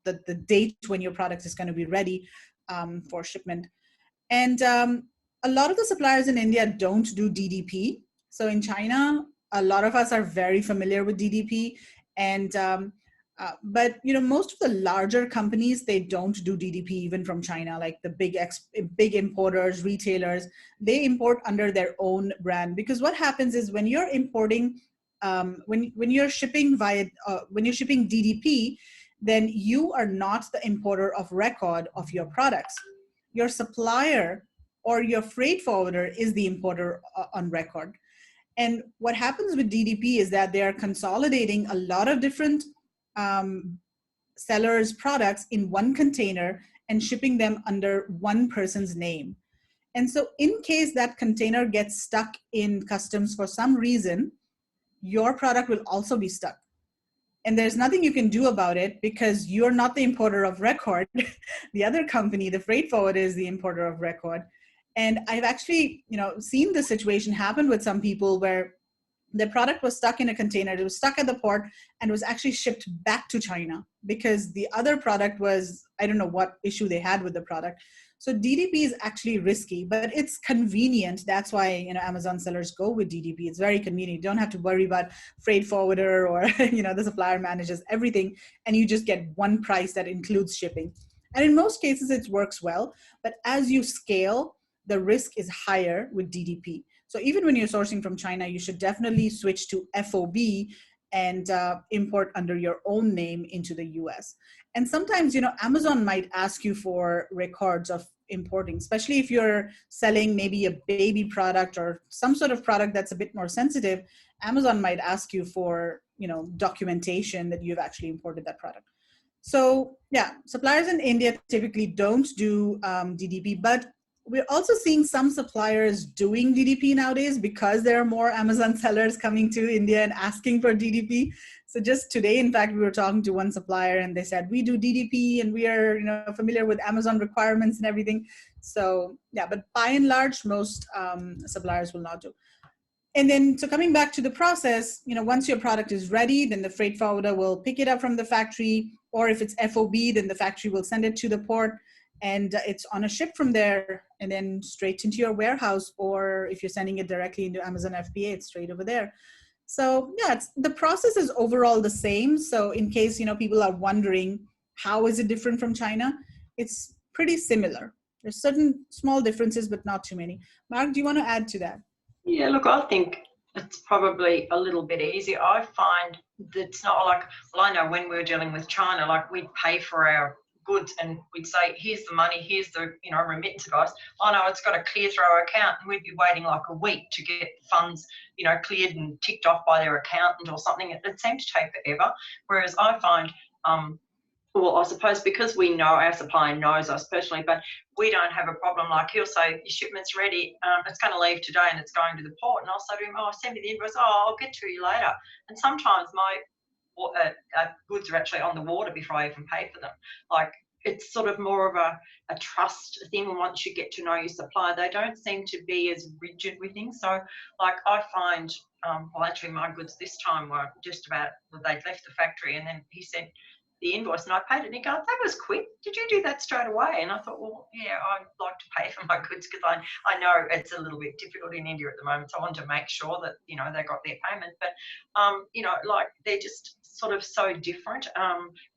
the date when your product is going to be ready for shipment. And a lot of the suppliers in India don't do DDP. So in China, a lot of us are very familiar with DDP, and but most of the larger companies, they don't do DDP even from China, like the big importers, retailers. They import under their own brand, because what happens is when you're importing, when you're shipping DDP, then you are not the importer of record of your products. your supplier or your freight forwarder is the importer on record. And what happens with DDP is that they are consolidating a lot of different sellers' products in one container and shipping them under one person's name. And so in case that container gets stuck in customs for some reason, your product will also be stuck. And there's nothing you can do about it because you're not the importer of record. The other company, the freight forwarder, is the importer of record. And I've actually, seen the situation happen with some people where the product was stuck in a container, it was stuck at the port, and was actually shipped back to China because the other product was, I don't know what issue they had with the product. So DDP is actually risky, but it's convenient. That's why Amazon sellers go with DDP. It's very convenient. You don't have to worry about freight forwarder or the supplier manages everything, and you just get one price that includes shipping. And in most cases, it works well. But as you scale, the risk is higher with DDP. So even when you're sourcing from China, you should definitely switch to FOB and import under your own name into the US. And sometimes, Amazon might ask you for records of importing, especially if you're selling maybe a baby product or some sort of product that's a bit more sensitive. Amazon might ask you for, documentation that you've actually imported that product. So yeah, suppliers in India typically don't do DDP, but we're also seeing some suppliers doing DDP nowadays because there are more Amazon sellers coming to India and asking for DDP. So just today, in fact, we were talking to one supplier and they said, we do DDP and we are familiar with Amazon requirements and everything. So yeah, but by and large, most suppliers will not do. And then, so coming back to the process, once your product is ready, then the freight forwarder will pick it up from the factory, or if it's FOB, then the factory will send it to the port, and it's on a ship from there and then straight into your warehouse, or if you're sending it directly into Amazon FBA, it's straight over there. So yeah, the process is overall the same. So in case, people are wondering, how is it different from China? It's pretty similar. There's certain small differences, but not too many. Mark, do you want to add to that? Yeah, look, I think it's probably a little bit easier. I find that it's not like, well, I know when we were dealing with China, like we'd pay for our goods and we'd say, here's the money, here's the remittance guys. Oh no, it's got to clear through our account, and we'd be waiting like a week to get funds cleared and ticked off by their accountant or something. It seemed to take forever. Whereas I find well, I suppose because we know our supplier knows us personally, but we don't have a problem. Like he'll say, your shipment's ready, it's going to leave today and it's going to the port. And I'll say to him, oh, send me the invoice. Oh, I'll get to you later. And sometimes my goods are actually on the water before I even pay for them. Like it's sort of more of a trust thing. Once you get to know your supplier, they don't seem to be as rigid with things. So like I find, well, actually my goods this time were just about, they'd left the factory and then he said, the invoice, and I paid it, and he goes, that was quick. Did you do that straight away? And I thought, well, yeah, I like to pay for my goods because I know it's a little bit difficult in India at the moment. So I wanted to make sure that, they got their payment. But, like they're just sort of so different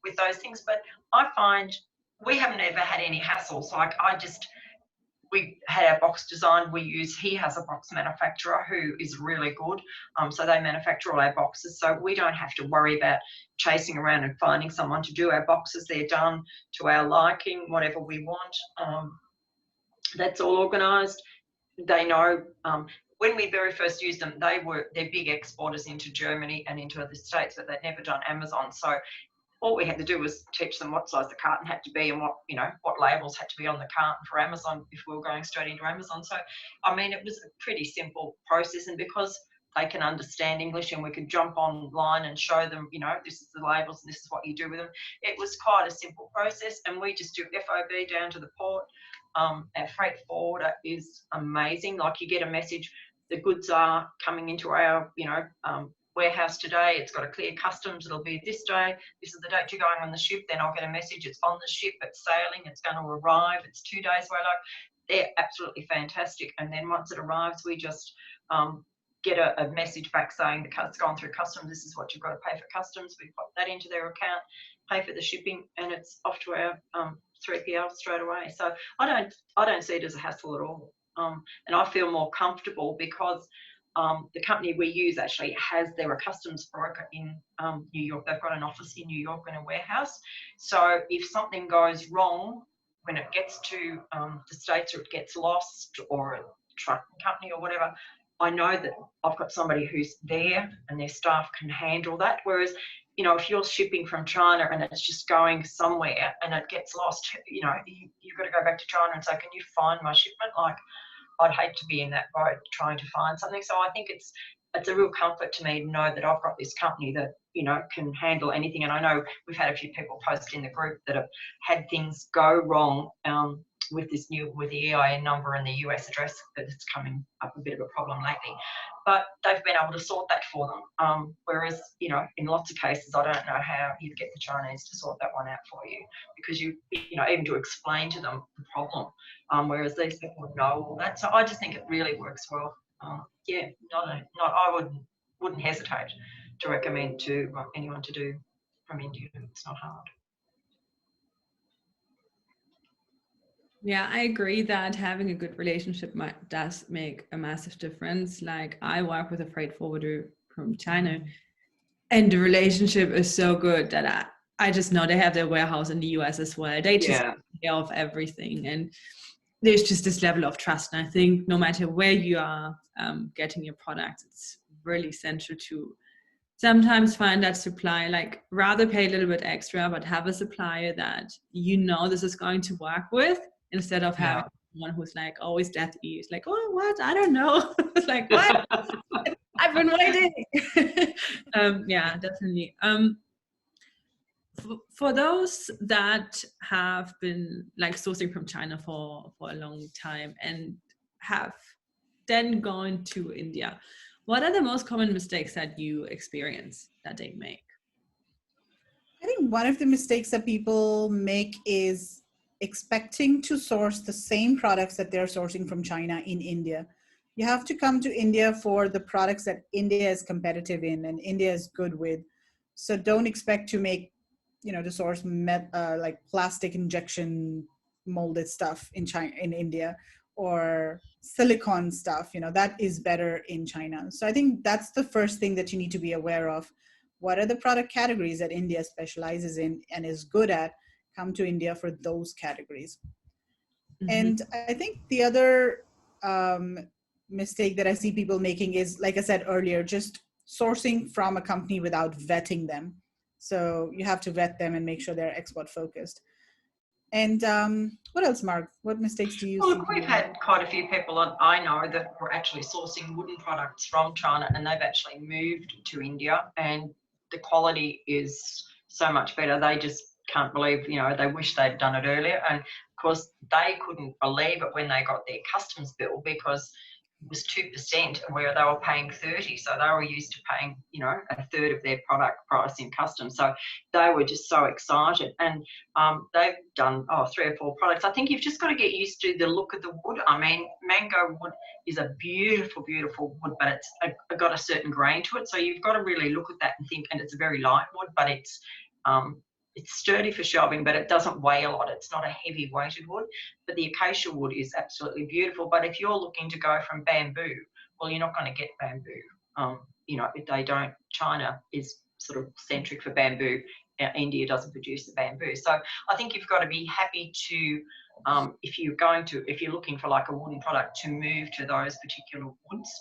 with those things. But I find we haven't ever had any hassles. Like we had our box designed. He has a box manufacturer who is really good. So they manufacture all our boxes. So we don't have to worry about chasing around and finding someone to do our boxes. They're done to our liking, whatever we want. That's all organised. They know when we very first used them, they're big exporters into Germany and into the States, but they'd never done Amazon. So all we had to do was teach them what size the carton had to be and what labels had to be on the carton for Amazon if we were going straight into Amazon. So, I mean, it was a pretty simple process, and because they can understand English and we could jump online and show them, this is the labels and this is what you do with them. It was quite a simple process, and we just do FOB down to the port. Our freight forwarder is amazing. Like you get a message, the goods are coming into our, warehouse today, it's got to clear customs, it'll be this day, this is the date you're going on the ship, then I'll get a message, it's on the ship, it's sailing, it's going to arrive, it's 2 days away. Like they're absolutely fantastic. And then once it arrives, we just get a message back saying it's gone through customs, this is what you've got to pay for customs. We pop that into their account, pay for the shipping, and it's off to our 3PL straight away. So I don't see it as a hassle at all. And I feel more comfortable because the company we use actually they're a customs broker in New York. They've got an office in New York and a warehouse. So if something goes wrong, when it gets to the States, or it gets lost, or a trucking company or whatever, I know that I've got somebody who's there and their staff can handle that. Whereas, you know, if you're shipping from China and it's just going somewhere and it gets lost, you know, you've got to go back to China and say, can you find my shipment? Like, I'd hate to be in that boat trying to find something. So I think it's a real comfort to me to know that I've got this company that, you know, can handle anything. And I know we've had a few people post in the group that have had things go wrong with the EIN number and the US address, that it's coming up a bit of a problem lately. But they've been able to sort that for them. Whereas, you know, in lots of cases, I don't know how you'd get the Chinese to sort that one out for you, because you know, even to explain to them the problem. Whereas these people would know all that. So I just think it really works well. Yeah, I wouldn't hesitate to recommend to anyone to do from India. It's not hard. Yeah, I agree that having a good relationship does make a massive difference. Like, I work with a freight forwarder from China, and the relationship is so good that I just know they have their warehouse in the US as well. They just take care of everything, and there's just this level of trust. And I think no matter where you are getting your products, it's really essential to sometimes find that supply, like, rather pay a little bit extra, but have a supplier that you know this is going to work with, instead of having someone who's like always death ears, like, oh, what? I don't know. It's like, what? I've been waiting. Yeah, definitely. For those that have been like sourcing from China for a long time and have then gone to India, what are the most common mistakes that you experience that they make? I think one of the mistakes that people make is expecting to source the same products that they're sourcing from China in India. You have to come to India for the products that India is competitive in and India is good with. So don't expect to make, you know, to source like plastic injection molded stuff in China, in India, or silicone stuff. You know, that is better in China. So I think that's the first thing that you need to be aware of. What are the product categories that India specializes in and is good at? Come to India for those categories. Mm-hmm. And I think the other mistake that I see people making is, like I said earlier, just sourcing from a company without vetting them. So you have to vet them and make sure they're export focused. And what else, Mark? What mistakes do you see? Well, look, we've had quite a few people I know that were actually sourcing wooden products from China, and they've actually moved to India, and the quality is so much better. They just can't believe, you know, they wish they'd done it earlier. And of course, they couldn't believe it when they got their customs bill, because it was 2%, where they were paying 30%. So they were used to paying, you know, a third of their product price in customs. So they were just so excited. And they've done 3 or 4 products. I think you've just got to get used to the look of the wood. I mean, mango wood is a beautiful, beautiful wood, but it's got a certain grain to it. So you've got to really look at that and think, and it's a very light wood, but it's sturdy for shelving, but it doesn't weigh a lot. It's not a heavy weighted wood, but the acacia wood is absolutely beautiful. But if you're looking to go from bamboo, well, you're not going to get bamboo. You know, if they don't, China is sort of centric for bamboo. India doesn't produce the bamboo. So I think you've got to be happy to, if you're looking for like a wooden product, to move to those particular woods,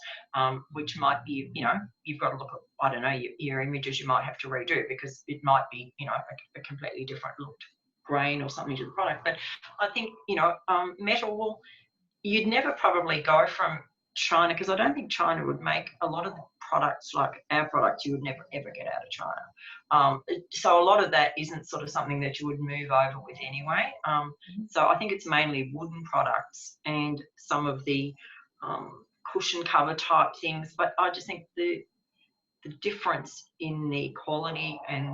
which might be, you know, you've got to look at, I don't know, your images you might have to redo, because it might be, you know, a completely different looked grain or something to the product. But I think, you know, metal, well, you'd never probably go from China, because I don't think China would make a lot of the products like our products you would never ever get out of China. So a lot of that isn't sort of something that you would move over with anyway. So I think it's mainly wooden products and some of the cushion cover type things. But I just think the difference in the quality and,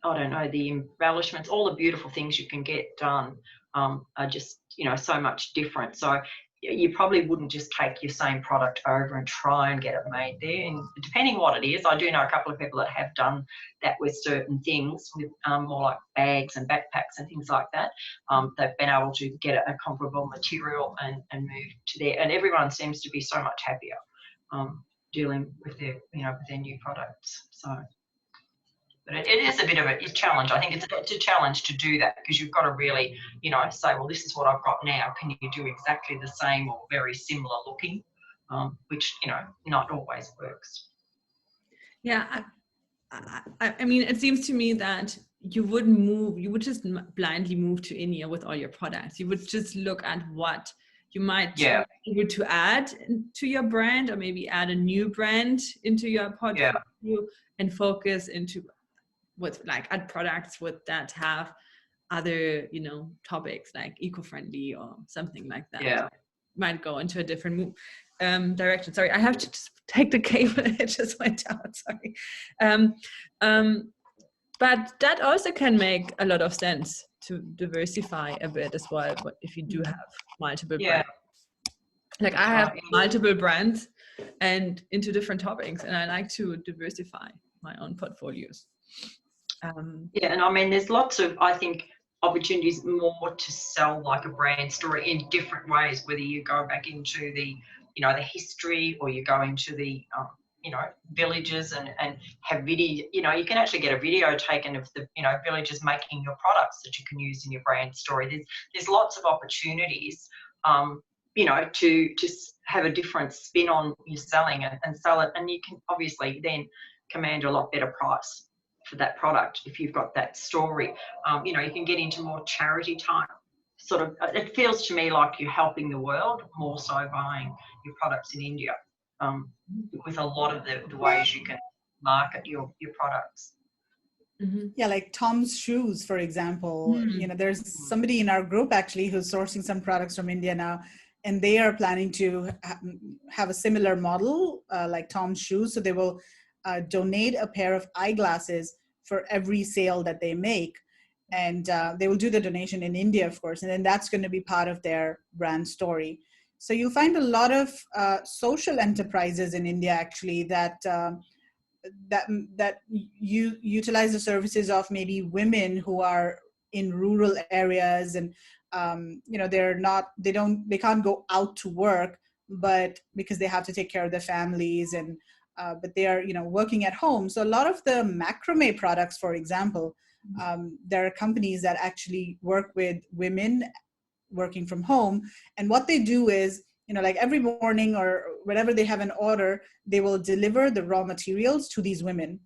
I don't know, the embellishments, all the beautiful things you can get done are just, you know, so much different. So you probably wouldn't just take your same product over and try and get it made there. And depending what it is, I do know a couple of people that have done that with certain things, with more like bags and backpacks and things like that. They've been able to get a comparable material and move to there. And everyone seems to be so much happier dealing with their, you know, with their new products. So. But it is a bit of a challenge. I think it's a challenge to do that, because you've got to really, you know, say, well, this is what I've got now. Can you do exactly the same or very similar looking? Which, you know, not always works. Yeah, I mean, it seems to me that you would just blindly move to India with all your products. You would just look at what you might be able to add to your brand, or maybe add a new brand into your portfolio, and focus into with like add products with that have other, you know, topics like eco-friendly or something like that. Yeah. Might go into a different direction. Sorry, I have to just take the cable. It just went out. Sorry. But that also can make a lot of sense to diversify a bit as well. But if you do have multiple brands, like I have multiple brands and into different topics, and I like to diversify my own portfolios. And I mean, there's lots of, I think, opportunities more to sell like a brand story in different ways, whether you go back into the, you know, the history, or you go into the, you know, villages and have video, you know, you can actually get a video taken of the, you know, villages making your products that you can use in your brand story. There's lots of opportunities, you know, to have a different spin on your selling and sell it. And you can obviously then command a lot better price for that product if you've got that story. You know, you can get into more charity type sort of, it feels to me like you're helping the world more so buying your products in India, with a lot of the ways you can market your products. Yeah, like Tom's shoes, for example. You know, there's somebody in our group actually who's sourcing some products from India now, and they are planning to have a similar model like Tom's shoes. So they will donate a pair of eyeglasses for every sale that they make. And they will do the donation in India, of course, and then that's going to be part of their brand story. So you'll find a lot of social enterprises in India actually that you utilize the services of maybe women who are in rural areas, and you know, they can't go out to work, but because they have to take care of their families, and but they are, you know, working at home. So a lot of the macrame products, for example, there are companies that actually work with women working from home, and what they do is, you know, like every morning or whenever they have an order, they will deliver the raw materials to these women,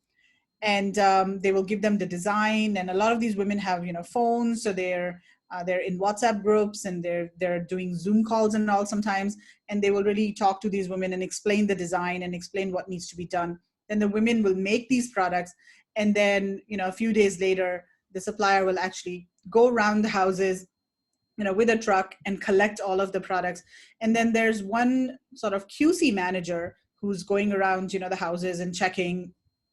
and they will give them the design. And a lot of these women have, you know, phones, so they're in WhatsApp groups, and they're doing Zoom calls and all sometimes, and they will really talk to these women and explain the design and explain what needs to be done. Then the women will make these products, and then, you know, a few days later, the supplier will actually go around the houses, you know, with a truck and collect all of the products. And then there's one sort of QC manager who's going around, you know, the houses and checking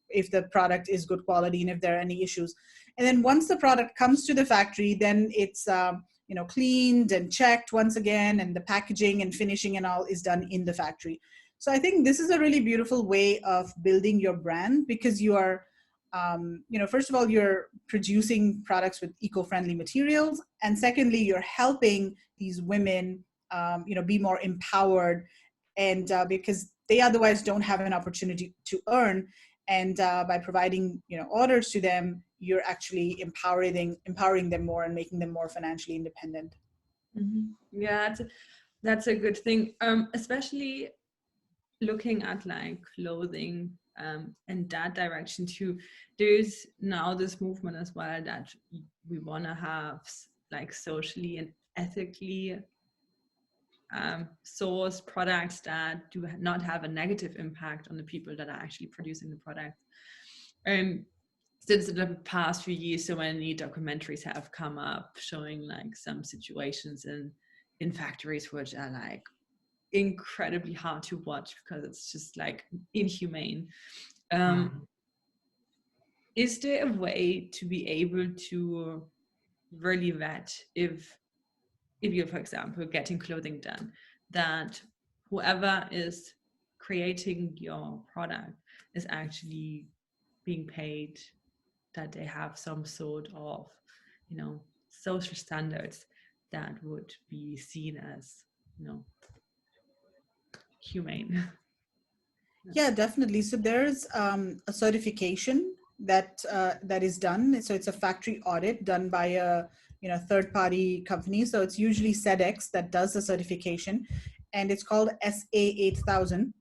if the product is good quality and if there are any issues. And then once the product comes to the factory, then it's, you know, cleaned and checked once again, and the packaging and finishing and all is done in the factory. So I think this is a really beautiful way of building your brand, because you are, you know, first of all, you're producing products with eco-friendly materials, and secondly, you're helping these women, you know, be more empowered, and because they otherwise don't have an opportunity to earn, and by providing, you know, orders to them, you're actually empowering them more and making them more financially independent. Yeah, that's a good thing, especially looking at like clothing in that direction too. There's now this movement as well that we want to have like socially and ethically sourced products that do not have a negative impact on the people that are actually producing the product. Since the past few years, so many documentaries have come up showing like some situations in factories which are like incredibly hard to watch because it's just like inhumane. Is there a way to be able to really vet if you're, for example, getting clothing done, that whoever is creating your product is actually being paid, that they have some sort of, you know, social standards that would be seen as, you know, humane? Yeah, definitely. So there's a certification that that is done. So it's a factory audit done by a third-party company. So it's usually SEDEX that does the certification, and it's called SA 8000.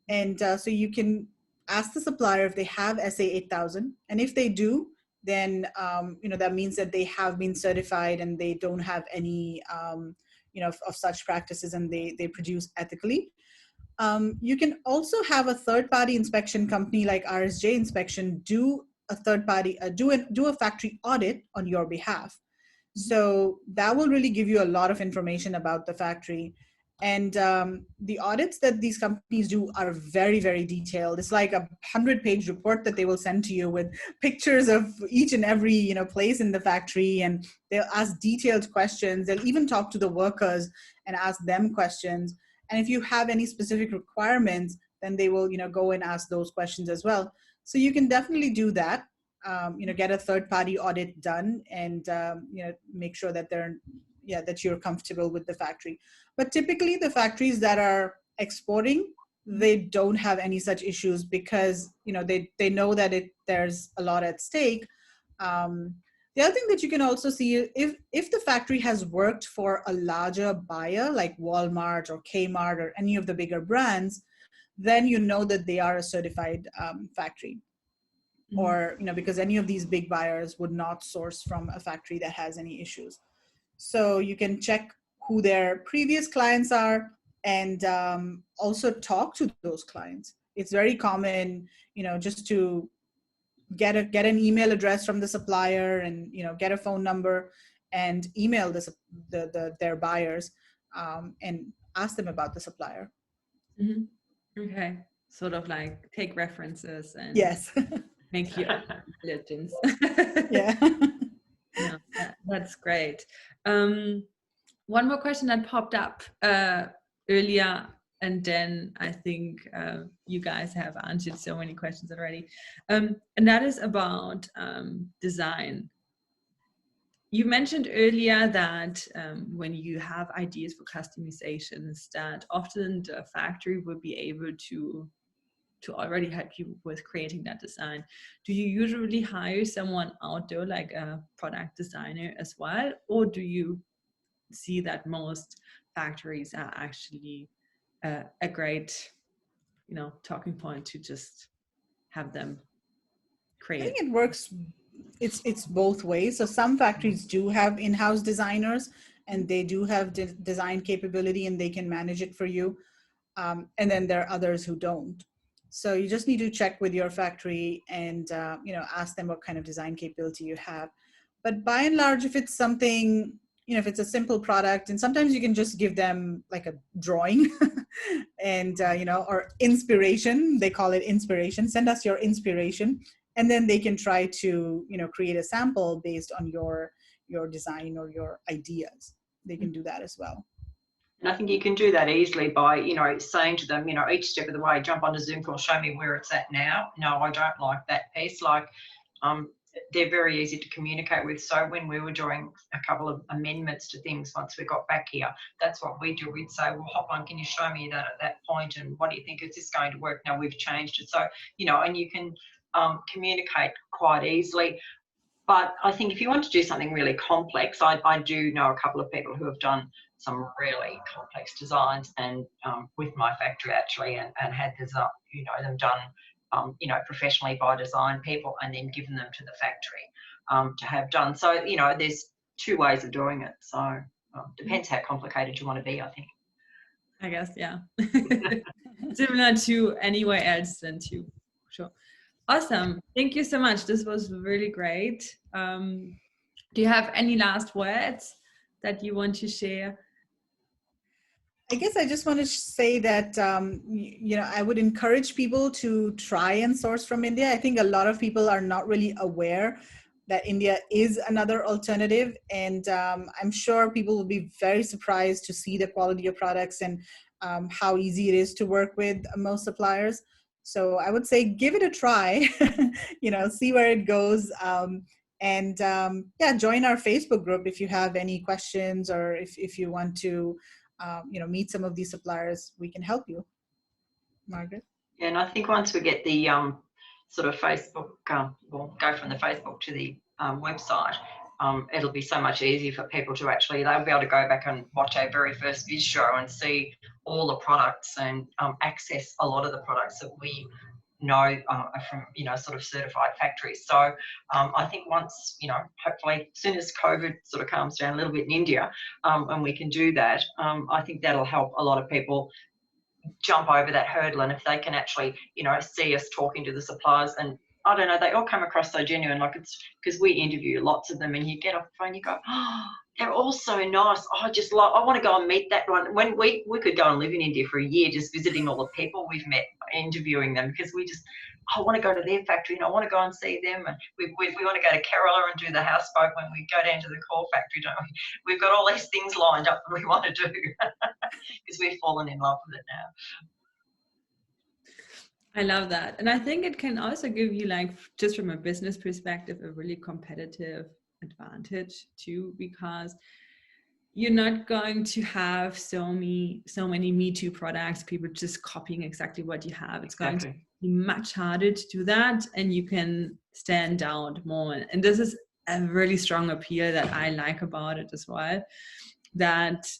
And so you can ask the supplier if they have SA 8000, and if they do, then that means that they have been certified and they don't have any of such practices, and they produce ethically. You can also have a third-party inspection company like RSJ Inspection do a third-party do a factory audit on your behalf. So that will really give you a lot of information about the factory. And the audits that these companies do are very, very detailed. It's like a 100-page report that they will send to you with pictures of each and every place in the factory, and they'll ask detailed questions. They'll even talk to the workers and ask them questions. And if you have any specific requirements, then they will go and ask those questions as well. So you can definitely do that. Get a third-party audit done, and make sure that that you're comfortable with the factory. But typically the factories that are exporting, they don't have any such issues, because they know that there's a lot at stake. The other thing that you can also see, if the factory has worked for a larger buyer like Walmart or Kmart or any of the bigger brands, then you know that they are a certified factory. Or because any of these big buyers would not source from a factory that has any issues. So you can check who their previous clients are, and also talk to those clients. It's very common, just to get an email address from the supplier, and get a phone number and email their buyers, and ask them about the supplier. Okay, sort of like take references and yes. make your diligence. Yeah. No, that's great. One more question that popped up earlier, and then I think you guys have answered so many questions already, and that is about design. You mentioned earlier that when you have ideas for customizations, that often the factory will be able to already help you with creating that design. Do you usually hire someone out there, like a product designer as well, or do you see that most factories are actually a great talking point to just have them create? I think it works. It's both ways. So some factories do have in-house designers, and they do have design capability, and they can manage it for you. And then there are others who don't. So you just need to check with your factory and ask them what kind of design capability you have. But by and large, if it's something, if it's a simple product, and sometimes you can just give them like a drawing and or inspiration. They call it inspiration. Send us your inspiration, and then they can try to create a sample based on your design or your ideas. They can do that as well. And I think you can do that easily by, saying to them, each step of the way, jump onto Zoom call, show me where it's at now. No, I don't like that piece. Like, they're very easy to communicate with. So when we were doing a couple of amendments to things once we got back here, that's what we do. We'd say, well, hop on, can you show me that at that point? And what do you think? Is this going to work? No, we've changed it. So, and you can communicate quite easily. But I think if you want to do something really complex, I do know a couple of people who have done some really complex designs, and with my factory actually, and had them done professionally by design people, and then given them to the factory to have done. So there's two ways of doing it. So depends how complicated you want to be, I think. I guess, yeah. Similar to anywhere else than to, sure. Awesome. Thank you so much. This was really great. Do you have any last words that you want to share? I guess I just want to say that, I would encourage people to try and source from India. I think a lot of people are not really aware that India is another alternative. And I'm sure people will be very surprised to see the quality of products and how easy it is to work with most suppliers. So I would say give it a try, see where it goes. And join our Facebook group if you have any questions, or if you want to meet some of these suppliers, we can help you. Margaret? Yeah, and I think once we get the sort of Facebook, well, go from the Facebook to the website, it'll be so much easier for people to actually, they'll be able to go back and watch our very first Viz show and see all the products and access a lot of the products that we know from, sort of certified factories. So I think once, hopefully as soon as COVID sort of calms down a little bit in India, and we can do that, I think that'll help a lot of people jump over that hurdle. And if they can actually, see us talking to the suppliers, and I don't know, they all come across so genuine. Like, it's because we interview lots of them, and you get off the phone, you go, oh, they're all so nice. I want to go and meet that one. When we could go and live in India for a year, just visiting all the people we've met, interviewing them, because I want to go to their factory and I want to go and see them. And we want to go to Kerala and do the houseboat when we go down to the core factory, don't we? We've got all these things lined up that we want to do because we've fallen in love with it now. I love that. And I think it can also give you, like, just from a business perspective, a really competitive advantage too, because you're not going to have so many Me Too products, people just copying exactly what you have. It's going to be much harder to do that, and you can stand out more. And this is a really strong appeal that I like about it as well, that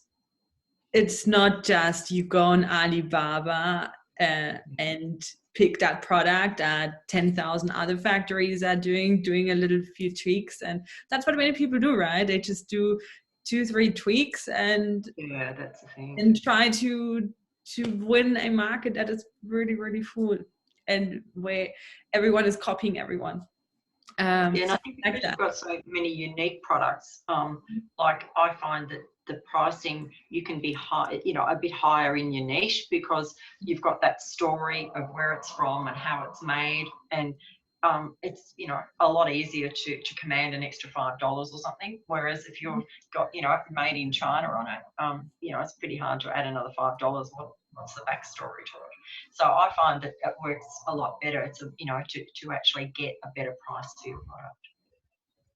it's not just you go on Alibaba and pick that product that 10,000 other factories are doing a little few tweaks. And that's what many people do, right? They just do 2-3 tweaks and that's the thing. And try to win a market that is really, really full and where everyone is copying everyone. And I think because you've got so many unique products, like I find that the pricing, you can be high, a bit higher in your niche, because you've got that story of where it's from and how it's made, and it's a lot easier to command an extra $5 or something. Whereas if you've got made in China on it, it's pretty hard to add another $5. What's the backstory to it? So I find that it works a lot better. It's to actually get a better price for your product.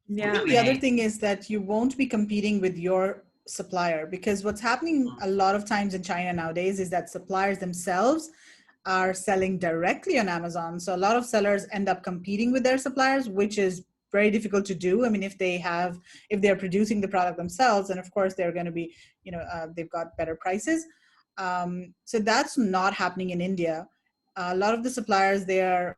Yeah. The other thing is that you won't be competing with your supplier, because what's happening a lot of times in China nowadays is that suppliers themselves are selling directly on Amazon. So a lot of sellers end up competing with their suppliers, which is very difficult to do. I mean, if they're producing the product themselves, and of course they're going to be, they've got better prices. So that's not happening in India. A lot of the suppliers, they're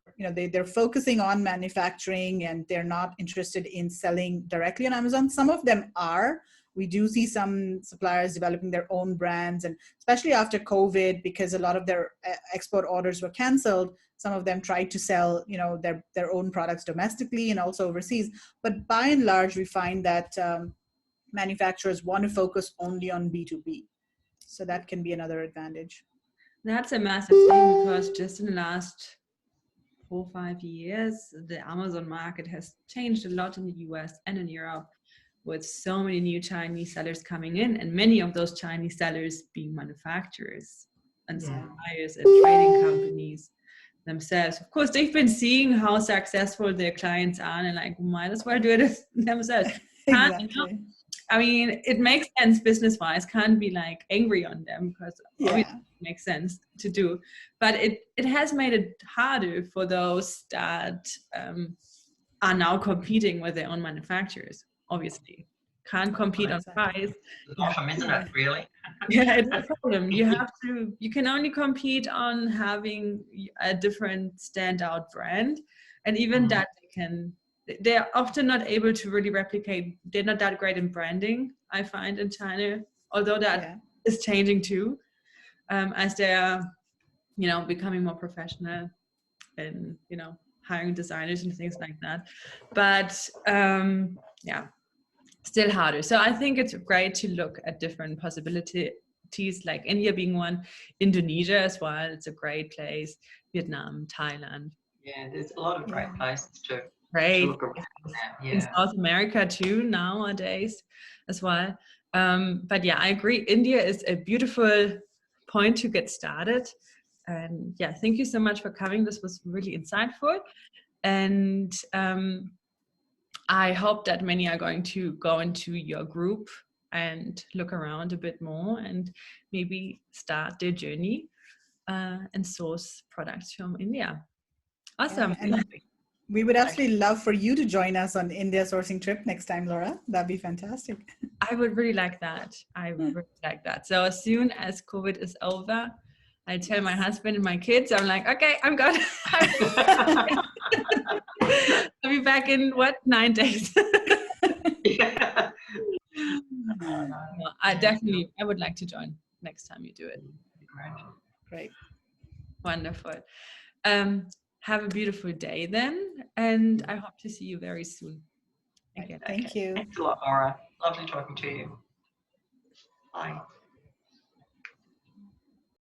focusing on manufacturing, and they're not interested in selling directly on Amazon. Some of them are. We do see some suppliers developing their own brands, and especially after COVID, because a lot of their export orders were canceled, some of them tried to sell, their own products domestically and also overseas. But by and large, we find that manufacturers want to focus only on B2B. So that can be another advantage. That's a massive thing, because just in the last 4 or 5 years, the Amazon market has changed a lot in the US and in Europe, with so many new Chinese sellers coming in, and many of those Chinese sellers being manufacturers and suppliers and trading companies themselves. Of course, they've been seeing how successful their clients are, and like, might as well do it themselves. Exactly. I mean, it makes sense business-wise. Can't be like angry on them, because obviously it makes sense to do. But it has made it harder for those that are now competing with their own manufacturers. Obviously, can't compete on price. Awesome, isn't it? Really? Yeah, it's a problem. You can only compete on having a different standout brand, and even that they're often not able to really replicate. They're not that great in branding, I find, in China, although that is changing too, as they are, becoming more professional and, hiring designers and things like that. But still harder. So I think it's great to look at different possibilities, like India being one, Indonesia as well. It's a great place. Vietnam, Thailand. Yeah, there's a lot of great places too. Great. Yeah. In South America too nowadays as well. But yeah, I agree. India is a beautiful point to get started. And yeah, thank you so much for coming. This was really insightful. And I hope that many are going to go into your group and look around a bit more and maybe start their journey and source products from India. Awesome. And we would absolutely love for you to join us on India sourcing trip next time, Laura. That'd be fantastic. I would really like that. I would really like that. So as soon as COVID is over, I tell my husband and my kids, I'm like, okay, I'm gone. I'll be back in 9 days. Yeah. I would like to join next time you do it. Great. Wonderful. Have a beautiful day then, and I hope to see you very soon. Again. Thank you. Thanks a lot, Laura. Lovely talking to you. Bye.